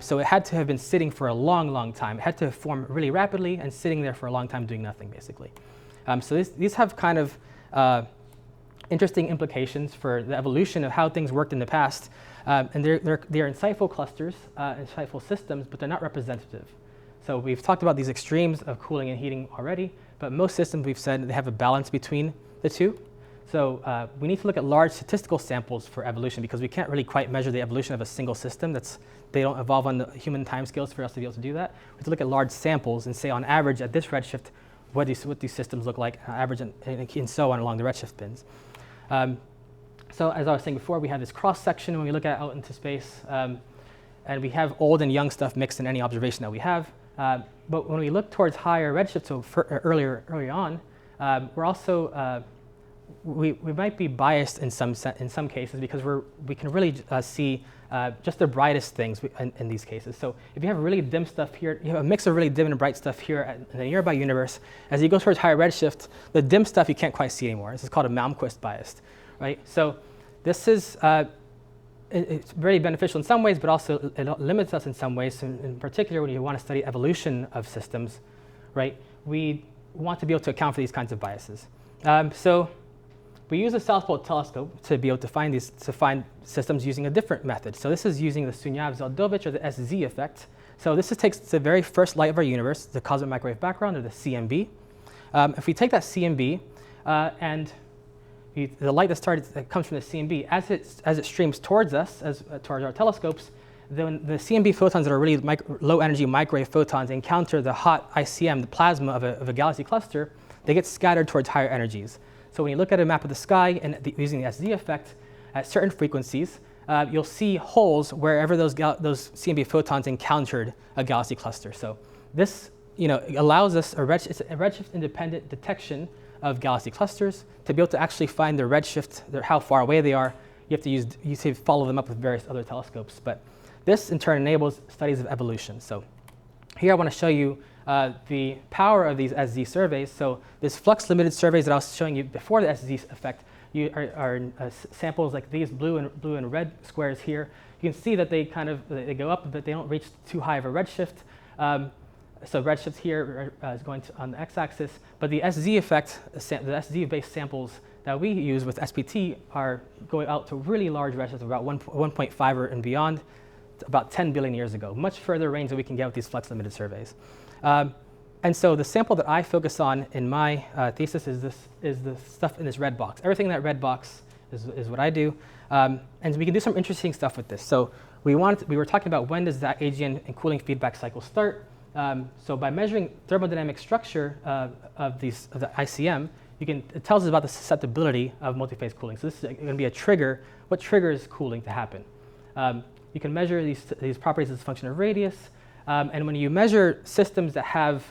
So it had to have been sitting for a long, long time. It had to form really rapidly and sitting there for a long time doing nothing, basically. So these have kind of interesting implications for the evolution of how things worked in the past. And they're insightful clusters, insightful systems, but they're not representative. So we've talked about these extremes of cooling and heating already, but most systems we've said they have a balance between the two. So we need to look at large statistical samples for evolution because we can't really quite measure the evolution of a single system. They don't evolve on the human timescales for us to be able to do that. We have to look at large samples and say on average at this redshift, what these systems look like, average and so on along the redshift bins. So as I was saying before, we have this cross-section when we look at out into space, and we have old and young stuff mixed in any observation that we have. But when we look towards higher redshift, so early on, we're also we might be biased in some cases because we can really see just the brightest things in these cases. So if you have really dim stuff here, you have a mix of really dim and bright stuff here in the nearby universe. As you go towards higher redshift, the dim stuff you can't quite see anymore. This is called a Malmquist bias, right? So this is it's very beneficial in some ways, but also it limits us in some ways. In particular, when you want to study evolution of systems, right? We want to be able to account for these kinds of biases. So we use a South Pole telescope to be able to find systems using a different method. So this is using the Sunyaev-Zeldovich or the SZ effect. So this takes the very first light of our universe, the cosmic microwave background, or the CMB. If we take that CMB and the light that comes from the CMB, as it streams towards us, towards our telescopes, then the CMB photons that are really low energy microwave photons encounter the hot ICM, the plasma of a galaxy cluster, they get scattered towards higher energies. So when you look at a map of the sky and using the SZ effect at certain frequencies, you'll see holes wherever those CMB photons encountered a galaxy cluster. So this allows us it's a redshift independent detection of galaxy clusters. To be able to actually find the redshift, how far away they are, you have to follow them up with various other telescopes. But this in turn enables studies of evolution. So here I want to show you the power of these SZ surveys. So this flux-limited surveys that I was showing you before the SZ effect are samples like these blue and red squares here. You can see that they they go up, but they don't reach too high of a redshift. So redshift here is going on the x-axis, but the SZ effect, the SZ-based samples that we use with SPT are going out to really large redshifts, about 1.5 or and beyond, about 10 billion years ago, much further range that we can get with these flux-limited surveys. And so the sample that I focus on in my thesis is the stuff in this red box. Everything in that red box is what I do. And we can do some interesting stuff with this. So we were talking about when does that AGN and cooling feedback cycle start. So by measuring thermodynamic structure of the ICM, it tells us about the susceptibility of multiphase cooling. So this is going to be a trigger. What triggers cooling to happen? You can measure these properties as a function of radius. And when you measure systems that have,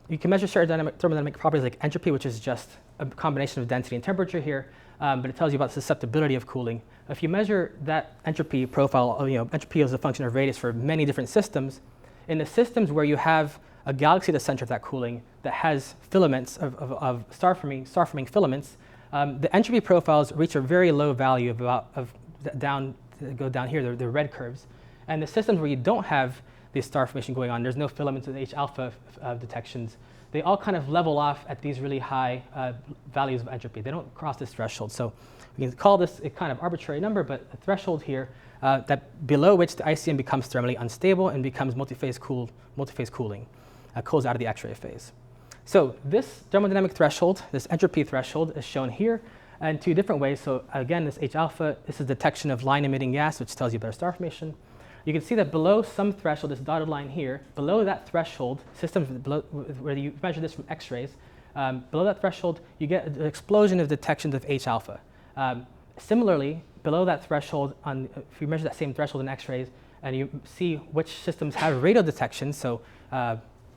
you can measure certain thermodynamic properties like entropy, which is just a combination of density and temperature here, but it tells you about the susceptibility of cooling. If you measure that entropy profile, entropy is a function of radius for many different systems. In the systems where you have a galaxy at the center of that cooling that has filaments of star-forming filaments, the entropy profiles reach a very low value go down here, the red curves. And the systems where you don't have this star formation going on, there's no filaments in H alpha detections, they all kind of level off at these really high values of entropy. They don't cross this threshold. So we can call this a kind of arbitrary number, but a threshold here that below which the ICM becomes thermally unstable and becomes multiphase cooling, cools out of the X-ray phase. So this thermodynamic threshold, this entropy threshold, is shown here in two different ways. So again, this H alpha, this is detection of line-emitting gas, which tells you about star formation. You can see that below some threshold, this dotted line here, below that threshold, systems where you measure this from X-rays, below that threshold, you get an explosion of detections of H alpha. Similarly, below that threshold, if you measure that same threshold in X-rays, and you see which systems have radio detection, so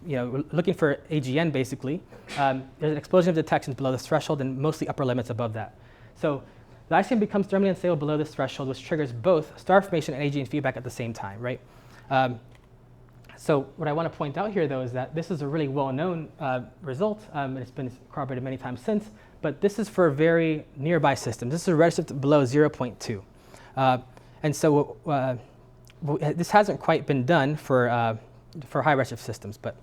we're looking for AGN basically, there's an explosion of detections below this threshold and mostly upper limits above that. So the ICM becomes thermally unstable below this threshold, which triggers both star formation and AGN feedback at the same time, right? So what I want to point out here, though, is that this is a really well-known result, and it's been corroborated many times since, but this is for very nearby systems. This is a redshift below 0.2. And so this hasn't quite been done for high redshift systems, but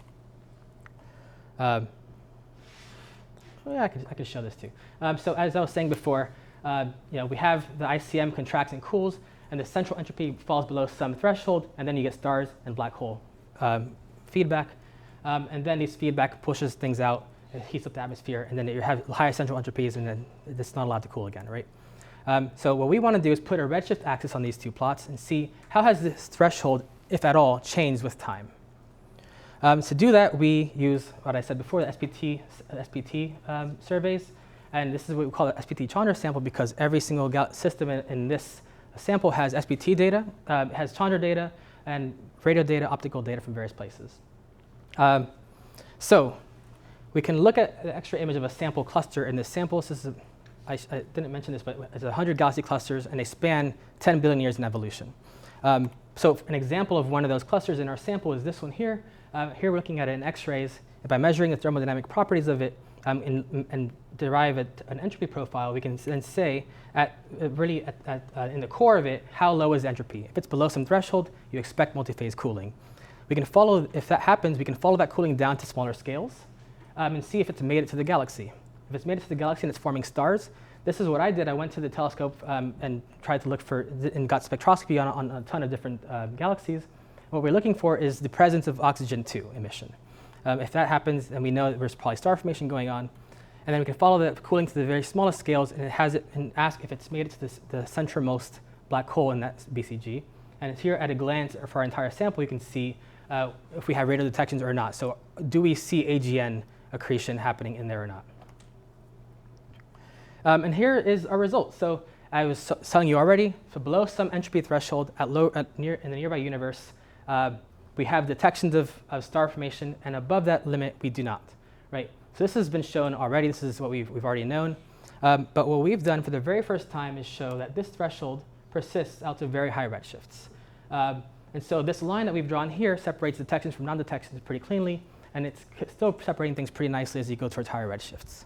yeah, I could show this too. So as I was saying before, we have the ICM contracts and cools, and the central entropy falls below some threshold, and then you get stars and black hole feedback. And then these feedback pushes things out, it heats up the atmosphere, and then you have higher central entropies, and then it's not allowed to cool again, right? So what we want to do is put a redshift axis on these two plots and see how has this threshold, if at all, changed with time. To do that, we use what I said before, the SPT surveys. And this is what we call the SPT Chandra sample, because every single system in this sample has SPT data, has Chandra data, and radio data, optical data from various places. So we can look at the X-ray image of a sample cluster in this sample. This is I didn't mention this, but it's 100 galaxy clusters, and they span 10 billion years in evolution. So an example of one of those clusters in our sample is this one here. Here we're looking at it in X-rays. By measuring the thermodynamic properties of it and derive an entropy profile, we can then say in the core of it, how low is the entropy? If it's below some threshold, you expect multi-phase cooling. We can follow, if that happens, we can follow that cooling down to smaller scales and see if it's made it to the galaxy. If it's made it to the galaxy and it's forming stars, this is what I did. I went to the telescope and tried to look for, and got spectroscopy on a ton of different galaxies. What we're looking for is the presence of oxygen-2 emission. If that happens, then we know that there's probably star formation going on. And then we can follow the cooling to the very smallest scales and ask if it's made it to the centermost black hole in that BCG. And here at a glance for our entire sample, you can see if we have radio detections or not. So do we see AGN accretion happening in there or not? And here is our result. So I was telling you already, so below some entropy threshold in the nearby universe, we have detections of star formation, and above that limit, we do not, right? So this has been shown already. This is what we've already known. But what we've done for the very first time is show that this threshold persists out to very high redshifts. And so this line that we've drawn here separates detections from non-detections pretty cleanly, and it's still separating things pretty nicely as you go towards higher redshifts.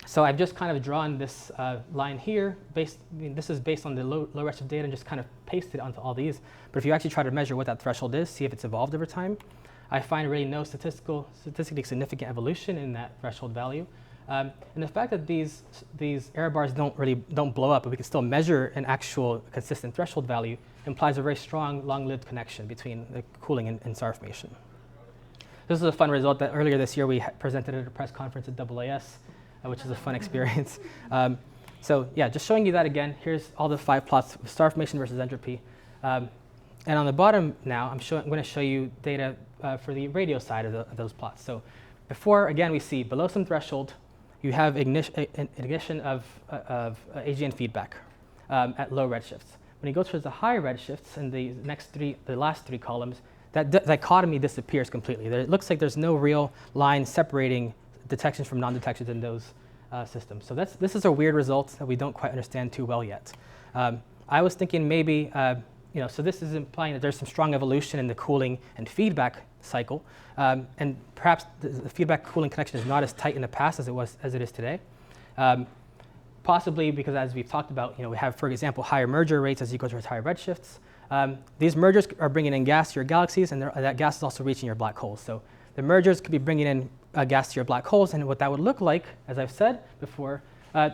So I've just kind of drawn this line here. This is based on the low redshift data and just kind of pasted it onto all these. But if you actually try to measure what that threshold is, see if it's evolved over time, I find really no statistically significant evolution in that threshold value. And the fact that these error bars don't blow up, but we can still measure an actual consistent threshold value, implies a very strong, long-lived connection between the cooling and star formation. This is a fun result that earlier this year we presented at a press conference at AAS, which is a fun experience. So yeah, just showing you that again. Here's all the 5 plots of star formation versus entropy. And on the bottom now, I'm going to show you data for the radio side of those plots. So before, again, we see below some threshold, you have ignition of AGN feedback at low redshifts. When you go towards the high redshifts in the last three columns, that dichotomy disappears completely. It looks like there's no real line separating detections from non-detections in those systems. So this is a weird result that we don't quite understand too well yet. I was thinking maybe, so this is implying that there's some strong evolution in the cooling and feedback cycle, and perhaps the feedback cooling connection is not as tight in the past as it is today. Possibly because, as we've talked about, we have, for example, higher merger rates as you go towards higher redshifts. These mergers are bringing in gas to your galaxies, and that gas is also reaching your black holes. So the mergers could be bringing in gas to your black holes, and what that would look like, as I've said before,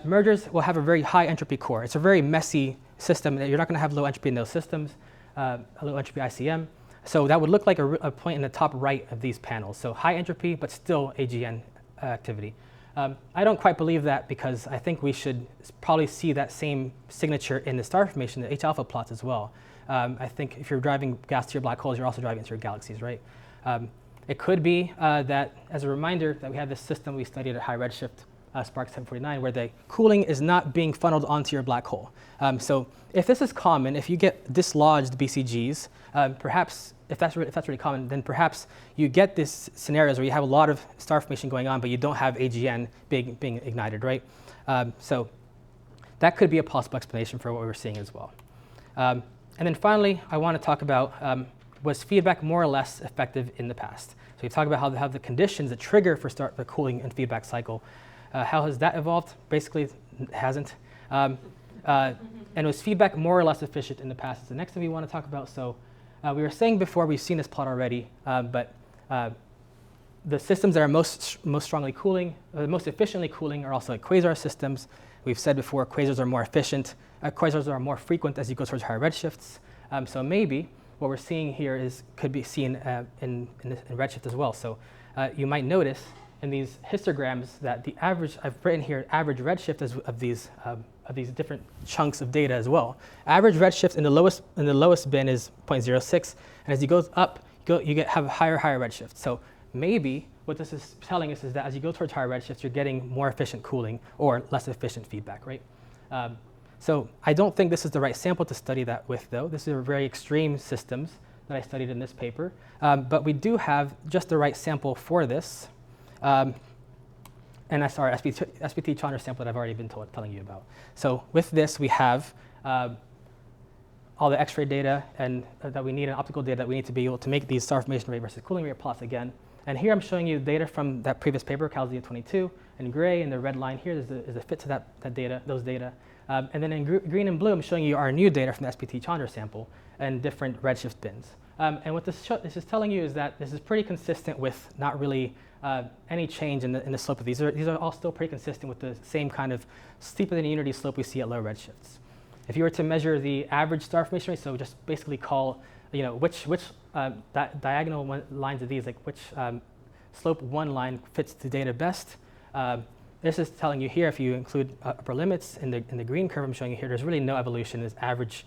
mergers will have a very high entropy core. It's a very messy system. You're not going to have low entropy in those systems, low entropy ICM. So that would look like a point in the top right of these panels. So high entropy, but still AGN activity. I don't quite believe that, because I think we should probably see that same signature in the star formation, the H alpha plots as well. I think if you're driving gas to your black holes, you're also driving into your galaxies, right? It could be that, as a reminder, that we have this system we studied at high redshift Spark 749, where the cooling is not being funneled onto your black hole. So if this is common, if you get dislodged BCGs, perhaps if that's really common, then perhaps you get these scenarios where you have a lot of star formation going on, but you don't have AGN being ignited, right? So that could be a possible explanation for what we're seeing as well. And then finally, I want to talk about was feedback more or less effective in the past? So we talk about how the conditions, the trigger for the cooling and feedback cycle, how has that evolved? Basically, it hasn't. And was feedback more or less efficient in the past? It's the next thing we want to talk about. So we were saying before, we've seen this plot already, but the systems that are most strongly cooling, most efficiently cooling are also like quasar systems. We've said before, quasars are more efficient. Quasars are more frequent as you go towards higher redshifts. So maybe what we're seeing here could be seen in redshift as well. So you might notice in these histograms that the average, I've written here, average redshift of these different chunks of data as well. Average redshift in the lowest bin is 0.06, and as you go up, you have a higher redshift. So maybe what this is telling us is that as you go towards higher redshifts, you're getting more efficient cooling or less efficient feedback, right? So I don't think this is the right sample to study that with, though. This is very extreme systems that I studied in this paper. But we do have just the right sample for this. And that's our SPT Chandra sample that I've already been telling you about. So with this, we have all the X-ray data and that we need, and optical data that we need to be able to make these star formation rate versus cooling rate plots again. And here I'm showing you data from that previous paper, Calzadilla 22, in gray, and the red line here is a fit to those data. And then in green and blue, I'm showing you our new data from the SPT Chandra sample and different redshift bins. And what this is telling you is that this is pretty consistent with not really any change in the slope of these. These are all still pretty consistent with the same kind of steeper than unity slope we see at low redshifts. If you were to measure the average star formation rate, so just basically call, which diagonal lines of these, like which slope one line fits the data best. This is telling you here, if you include upper limits in the green curve I'm showing you here, there's really no evolution in this average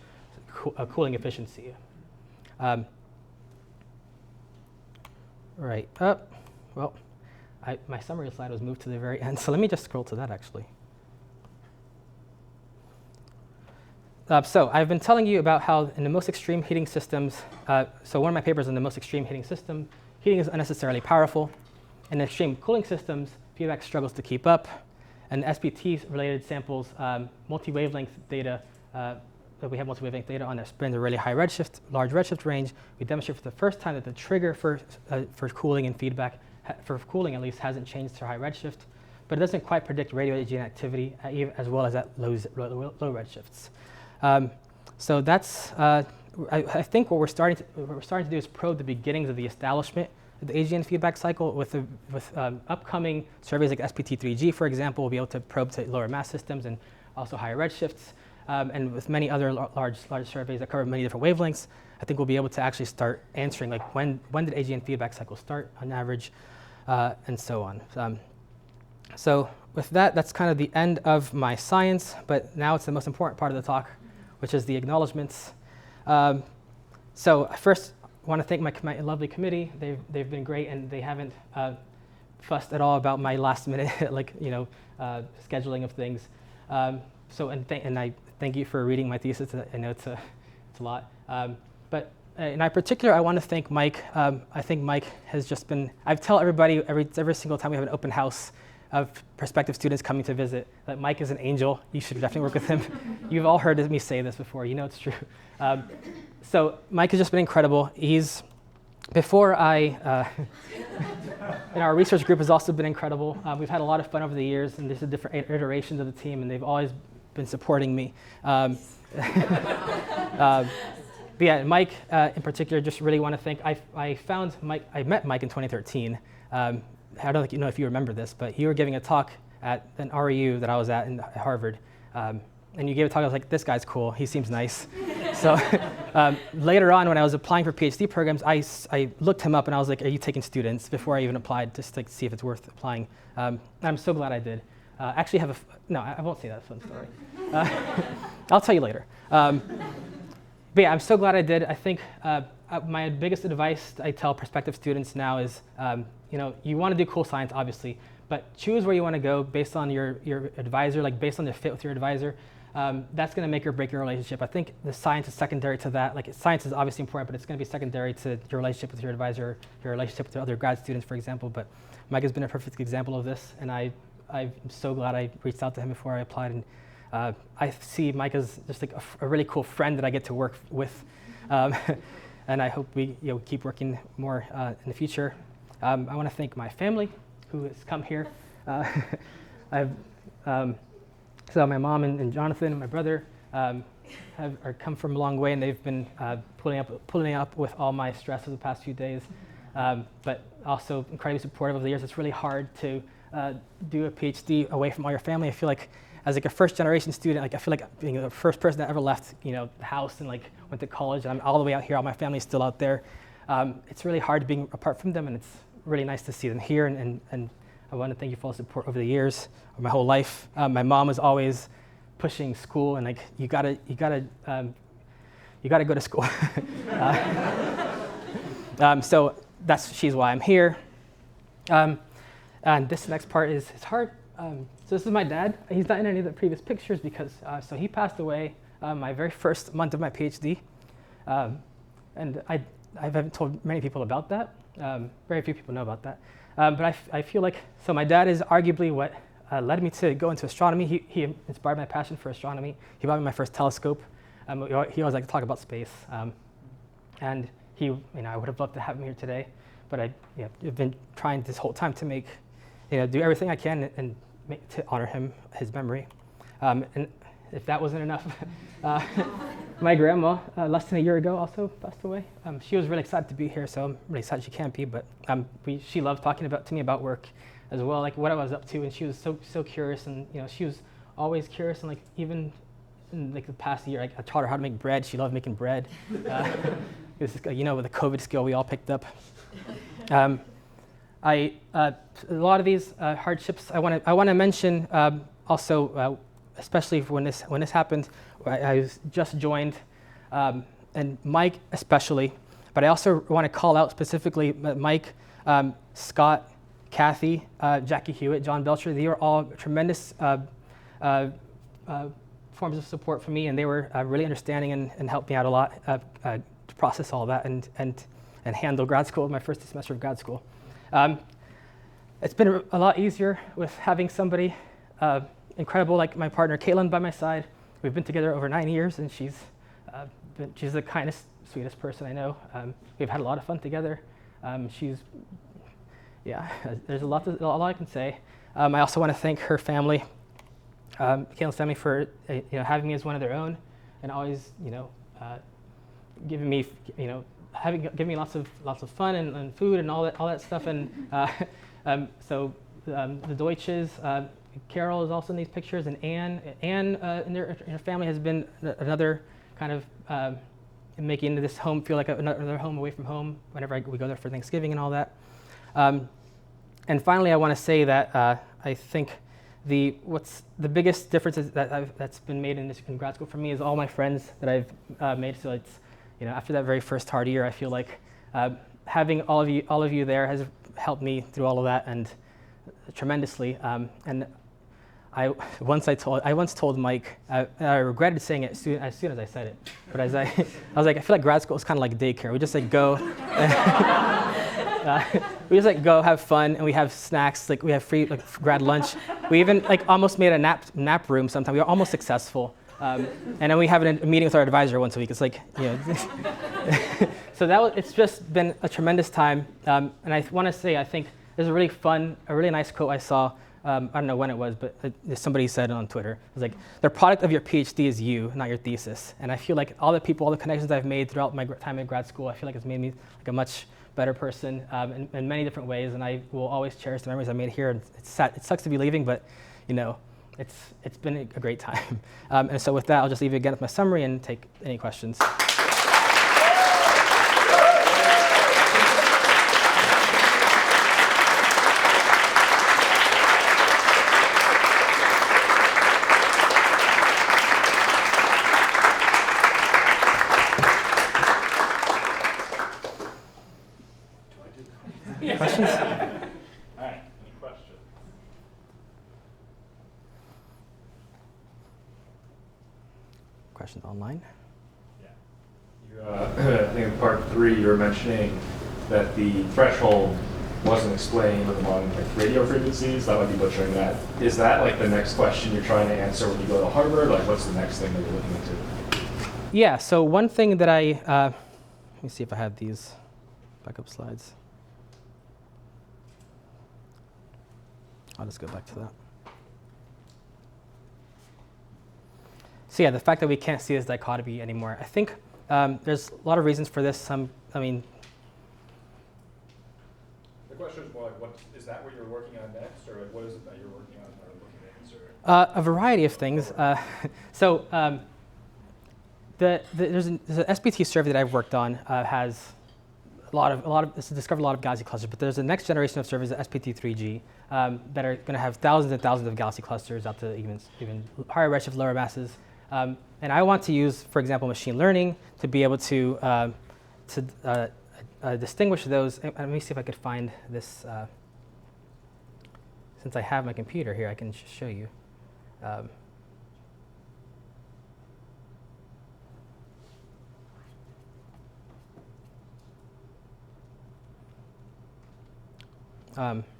cooling efficiency. Right up. Well, my summary slide was moved to the very end, so let me just scroll to that actually. So I've been telling you about how in the most extreme heating systems, so one of my papers on the most extreme heating system, heating is unnecessarily powerful. In extreme cooling systems, feedback struggles to keep up. And SPT-related samples, multi-wavelength data, that we have multi-wavelength data on their spins, a really high redshift, large redshift range. We demonstrate for the first time that the trigger for cooling and feedback, for cooling at least, hasn't changed to high redshift. But it doesn't quite predict radio AGN activity as well as at low redshifts. So that's, I think what we're starting to do is probe the beginnings of the establishment of the AGN feedback cycle with upcoming surveys like SPT3G, for example. We'll be able to probe to lower mass systems and also higher redshifts. And with many other large surveys that cover many different wavelengths, I think we'll be able to actually start answering like when did AGN feedback cycle start on average, and so on. So with that, that's kind of the end of my science, but now it's the most important part of the talk, which is the acknowledgements. So I first want to thank my lovely committee. They've been great, and they haven't fussed at all about my last minute scheduling of things. And I thank you for reading my thesis. I know it's a lot. But in particular, I want to thank Mike. I think Mike has just been, I tell everybody every single time we have an open house of prospective students coming to visit that Mike is an angel. You should definitely work with him. You've all heard me say this before. You know it's true. So Mike has just been incredible. Before I, and our research group has also been incredible. We've had a lot of fun over the years, and there's different iterations of the team, and they've always been supporting me. But yeah, Mike in particular, just really want to thank. I found Mike. I met Mike in 2013. I don't know if you remember this, but you were giving a talk at an REU that I was at at Harvard. And you gave a talk, I was like, this guy's cool, he seems nice. So later on, when I was applying for PhD programs, I looked him up and I was like, are you taking students? Before I even applied, just to see if it's worth applying. And I'm so glad I did. Actually have no, I won't say that fun story. I'll tell you later. But yeah, I'm so glad I did. I think my biggest advice I tell prospective students now is, you want to do cool science, obviously, but choose where you want to go based on your advisor, like based on the fit with your advisor. That's going to make or break your relationship. I think the science is secondary to that. Like science is obviously important, but it's going to be secondary to your relationship with your advisor, your relationship with other grad students, for example. But Mike has been a perfect example of this, and I'm so glad I reached out to him before I applied. And I see Mike as just like a really cool friend that I get to work with, and I hope we keep working more in the future. I want to thank my family who has come here. So my mom and Jonathan and my brother have come from a long way, and they've been pulling up with all my stress over the past few days, but also incredibly supportive over the years. It's really hard to do a PhD away from all your family. I feel like as like a first generation student, like I feel like being the first person that ever left the house and like went to college. I'm all the way out here. All my family's still out there. It's really hard being apart from them, and it's really nice to see them here. And I want to thank you for all the support over the years, my whole life. My mom was always pushing school and like you gotta go to school. So she's why I'm here. And this next part is hard. So this is my dad. He's not in any of the previous pictures because so he passed away my very first month of my PhD, and I haven't told many people about that. Very few people know about that. But I feel like, so my dad is arguably what led me to go into astronomy. He inspired my passion for astronomy. He bought me my first telescope. He always liked to talk about space. And I would have loved to have him here today, but I've been trying this whole time to do everything I can and to honor his memory. And if that wasn't enough, my grandma, less than a year ago, also passed away. She was really excited to be here, so I'm really excited she can't be. But she loved talking to me about work as well, like what I was up to, and she was so curious, and she was always curious, and like even in like the past year, I taught her how to make bread. She loved making bread. With the COVID skill we all picked up. A lot of these hardships I want to mention also. Especially when this happened, I was just joined, and Mike especially, but I also want to call out specifically Mike, Scott, Kathy, Jackie Hewitt, John Belcher. They were all tremendous forms of support for me, and they were really understanding and helped me out a lot to process all that and handle grad school, my first semester of grad school. It's been a lot easier with having somebody incredible like my partner Caitlin by my side. We've been together over 9 years, and she's the kindest, sweetest person I know. We've had a lot of fun together. There's a lot I can say. I also want to thank her family, Caitlin's family, for having me as one of their own, and always giving me giving me lots of fun and food and all that stuff. And so the Deutsches. Carol is also in these pictures, and Anne in her family has been another kind of making this home feel like another home away from home whenever we go there for Thanksgiving and all that. And finally, I want to say that I think what's the biggest difference that's been made in grad school for me is all my friends that I've made. So it's after that very first hard year, I feel like having all of you there has helped me through all of that and tremendously. And I once told Mike, I regretted saying it as soon as I said it, but I was like, I feel like grad school is kind of like daycare. We just like go, we just like go have fun, and we have snacks, like we have free like grad lunch. We even like almost made a nap room sometime. We were almost successful, and then we have a meeting with our advisor once a week. It's like so it's just been a tremendous time, and I want to say I think there's a really nice quote I saw. I don't know when it was, but somebody said it on Twitter. It was like, the product of your PhD is you, not your thesis. And I feel like all the connections I've made throughout my time in grad school, I feel like it's made me like a much better person in many different ways. And I will always cherish the memories I made here. And it's sad, it sucks to be leaving, but it's been a great time. And so with that, I'll just leave you again with my summary and take any questions. Questions? All right, any questions? questions online. I think in part 3 you were mentioning that the threshold wasn't explained among like radio frequencies. That might be butchering that. Is that like the next question you're trying to answer when you go to Harvard? Like what's the next thing that you're looking into? Yeah, so one thing that let me see if I have these backup slides. I'll just go back to that. So yeah, the fact that we can't see this dichotomy anymore. I think there's a lot of reasons for this. The question is more like, what is that what you're working on next, or like what is it that you're working on or looking to answer? A variety of things. There's an SBT survey that I've worked on has it's discovered a lot of galaxy clusters, but there's a next generation of surveys, the SPT3G, that are going to have thousands and thousands of galaxy clusters up to even higher redshift, lower masses. And I want to use, for example, machine learning to be able to distinguish those. And let me see if I could find this. Since I have my computer here, I can show you.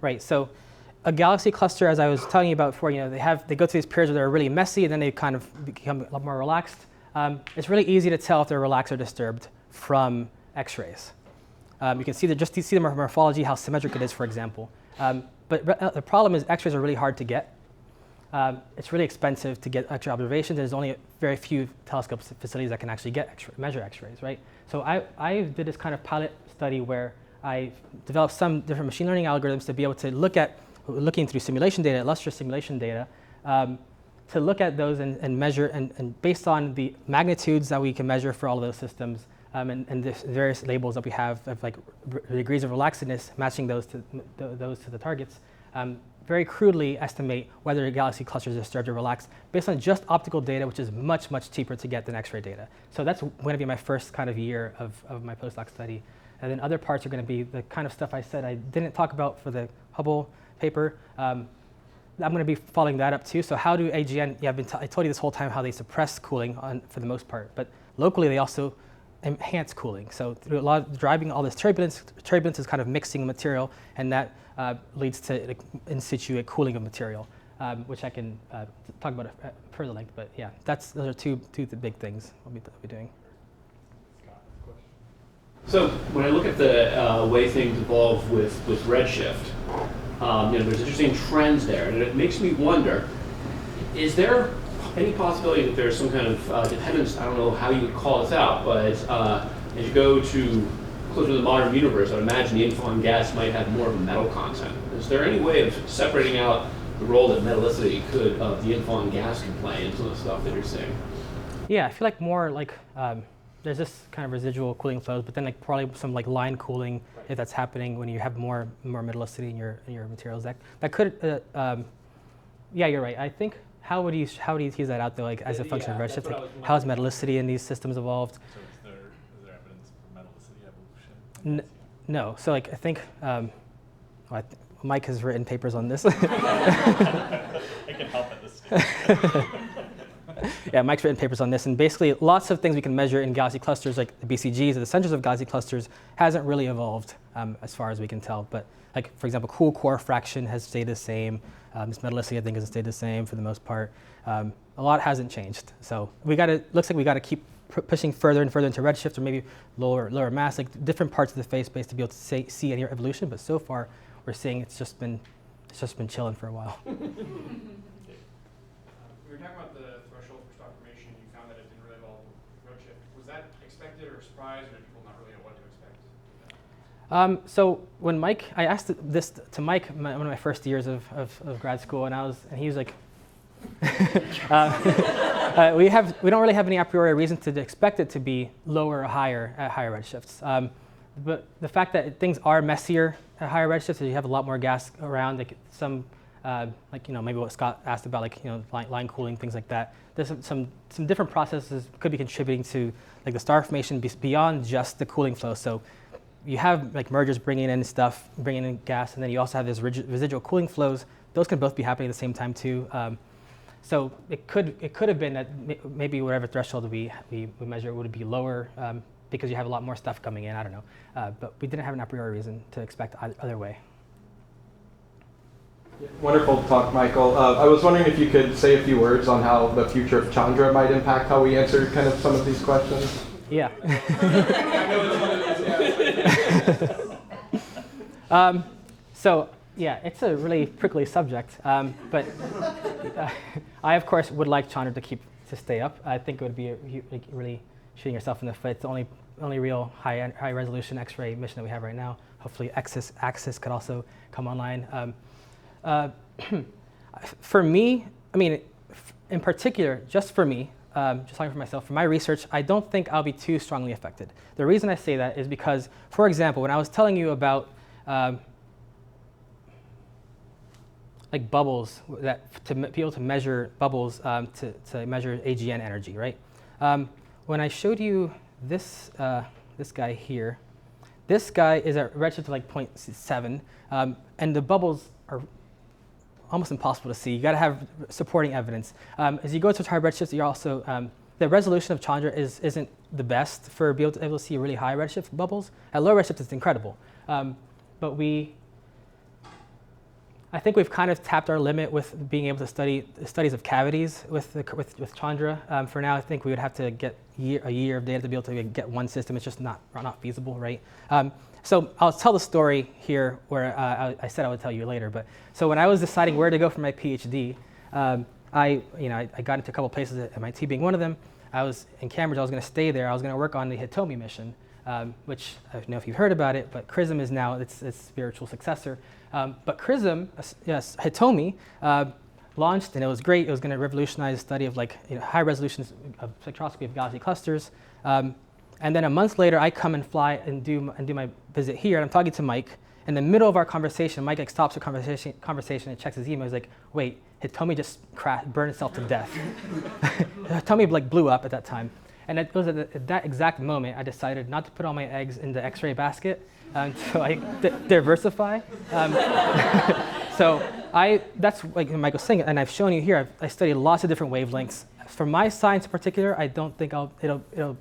Right, so a galaxy cluster, as I was telling you about before, they go through these periods where they're really messy, and then they kind of become a lot more relaxed. It's really easy to tell if they're relaxed or disturbed from X-rays. You can see the morphology, how symmetric it is, for example. But the problem is X-rays are really hard to get. It's really expensive to get X-ray observations. There's only very few telescope facilities that can actually measure X-rays, right? So I did this kind of pilot study where I developed some different machine learning algorithms to be able to looking through simulation data, illustrative simulation data, to look at those and measure, and based on the magnitudes that we can measure for all of those systems, and the various labels that we have of like degrees of relaxedness, matching those to the targets, very crudely estimate whether a galaxy cluster is disturbed or relaxed based on just optical data, which is much, much cheaper to get than X-ray data. So that's going to be my first kind of year of my postdoc study. And then other parts are going to be the kind of stuff I said I didn't talk about for the Hubble paper. I'm going to be following that up too. So how do AGN, I told you this whole time how they suppress cooling for the most part, but locally they also enhance cooling. So through a lot of driving all this turbulence is kind of mixing material, and that leads to like, in situ a cooling of material, which I can talk about at further length. But yeah, those are two big things we'll be doing. So when I look at the way things evolve with redshift, there's interesting trends there, and it makes me wonder: is there any possibility that there's some kind of dependence? I don't know how you would call this out, but as you go to closer to the modern universe, I would imagine the infon gas might have more of a metal content. Is there any way of separating out the role that metallicity of the infon gas can play into the stuff that you're seeing? Yeah, I feel like more like. There's this kind of residual cooling flows, but then like probably some like line cooling, if that's happening when you have more metallicity in your materials. That could, yeah, you're right. I think how would you tease that out though, like as a function of redshift? Like, how has metallicity in these systems evolved? So is there evidence for metallicity evolution? No. So like I think Mike has written papers on this. I can help at this stage. Yeah, Mike's written papers on this, and basically lots of things we can measure in galaxy clusters, like the BCGs or the centers of galaxy clusters, hasn't really evolved as far as we can tell. But like, for example, cool core fraction has stayed the same. This metallicity, I think, has stayed the same for the most part. A lot hasn't changed. So looks like we got to keep pushing further and further into redshift, or maybe lower mass, like different parts of the phase space to be able to see any evolution. But so far, we're seeing it's just been chilling for a while. We were talking about the threshold for star formation. You found that it didn't really evolve with redshift. Was that expected or a surprise, or did people not really know what to expect? So when I asked this to Mike, one of my first years of grad school, and he was like, we don't really have any a priori reason to expect it to be lower or higher at higher redshifts. But the fact that things are messier at higher redshifts, so you have a lot more gas around, like some, maybe what Scott asked about, line cooling, things like that. There's some different processes could be contributing to like the star formation beyond just the cooling flow. So you have like mergers bringing in gas, and then you also have these residual cooling flows. Those can both be happening at the same time too. So it could have been that maybe whatever threshold we measure would be lower because you have a lot more stuff coming in. I don't know, but we didn't have an a priori reason to expect either way. Wonderful talk, Michael. I was wondering if you could say a few words on how the future of Chandra might impact how we answer kind of some of these questions. Yeah. So yeah, it's a really prickly subject, but I of course would like Chandra to stay up. I think it would be really shooting yourself in the foot. It's the only real high resolution X-ray mission that we have right now. Hopefully Axis could also come online. For me, I mean, in particular, just for me, just talking for myself, for my research, I don't think I'll be too strongly affected. The reason I say that is because, for example, when I was telling you about like bubbles, that to be able to measure bubbles to measure AGN energy, right? When I showed you this this guy here, this guy is at redshift of like 0.7, and the bubbles are almost impossible to see. You got to have supporting evidence. As you go to high redshift, you're also the resolution of Chandra isn't the best for being able to see really high redshift bubbles. At low redshift, it's incredible, but I think we've kind of tapped our limit with being able to study studies of cavities with Chandra. For now, I think we would have to get a year of data to be able to get one system. It's just not feasible, right? So I'll tell the story here where I said I would tell you later. But so when I was deciding where to go for my PhD, I got into a couple places at MIT being one of them. I was in Cambridge. I was going to stay there. I was going to work on the Hitomi mission, which I don't know if you've heard about it, but CRISM is now its spiritual successor. But CRISM, yes, Hitomi, launched, and it was great. It was going to revolutionize the study of high resolution of spectroscopy of galaxy clusters. And then a month later, I come and fly and do my visit here, and I'm talking to Mike. In the middle of our conversation, Mike stops the conversation and checks his email. He's like, "Wait, Hitomi just burned itself to death." Hitomi blew up at that time, and it was at that exact moment I decided not to put all my eggs in the X-ray basket. So I diversify. So that's like Michael was saying, and I've shown you here. I studied lots of different wavelengths. For my science in particular, I don't think it'll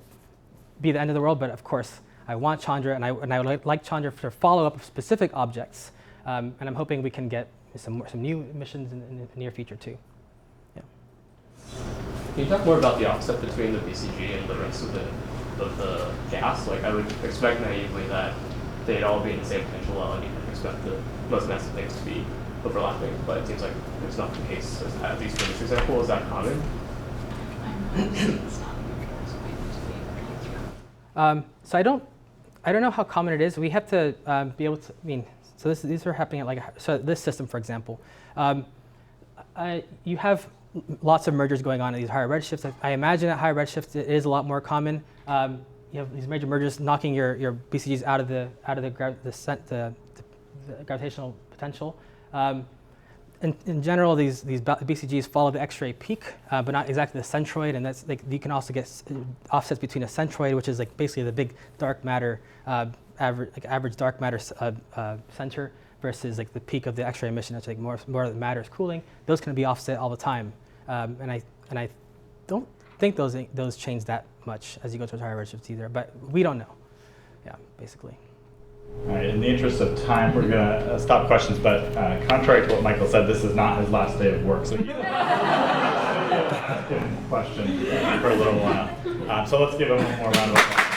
be the end of the world. But of course, I want Chandra, and I would like Chandra for follow-up of specific objects. And I'm hoping we can get some new missions in the near future too. Yeah. Can you talk more about the offset between the BCG and the rest of the gas? Like I would expect naively that they'd all be in the same potential level, and you'd expect the most massive things to be overlapping, but it seems like it's not the case, at least for this example. Is that common? So I don't know how common it is. We have to be able to, so these are happening at this system, for example. You have lots of mergers going on at these higher redshifts. I imagine at higher redshifts it is a lot more common. You have these major mergers knocking your BCGs out of the gravitational potential. In general, these BCGs follow the X-ray peak, but not exactly the centroid, and that's you can also get offsets between a centroid, which is basically the big dark matter average dark matter center, versus the peak of the X-ray emission. That's more of the matter is cooling. Those can be offset all the time, and I don't think those change that much as you go towards higher redshifts either, but we don't know. Yeah, basically. All right, in the interest of time, we're going to stop questions, but contrary to what Michael said, this is not his last day of work, so he's asking questions for a little while. So let's give him one more round of applause.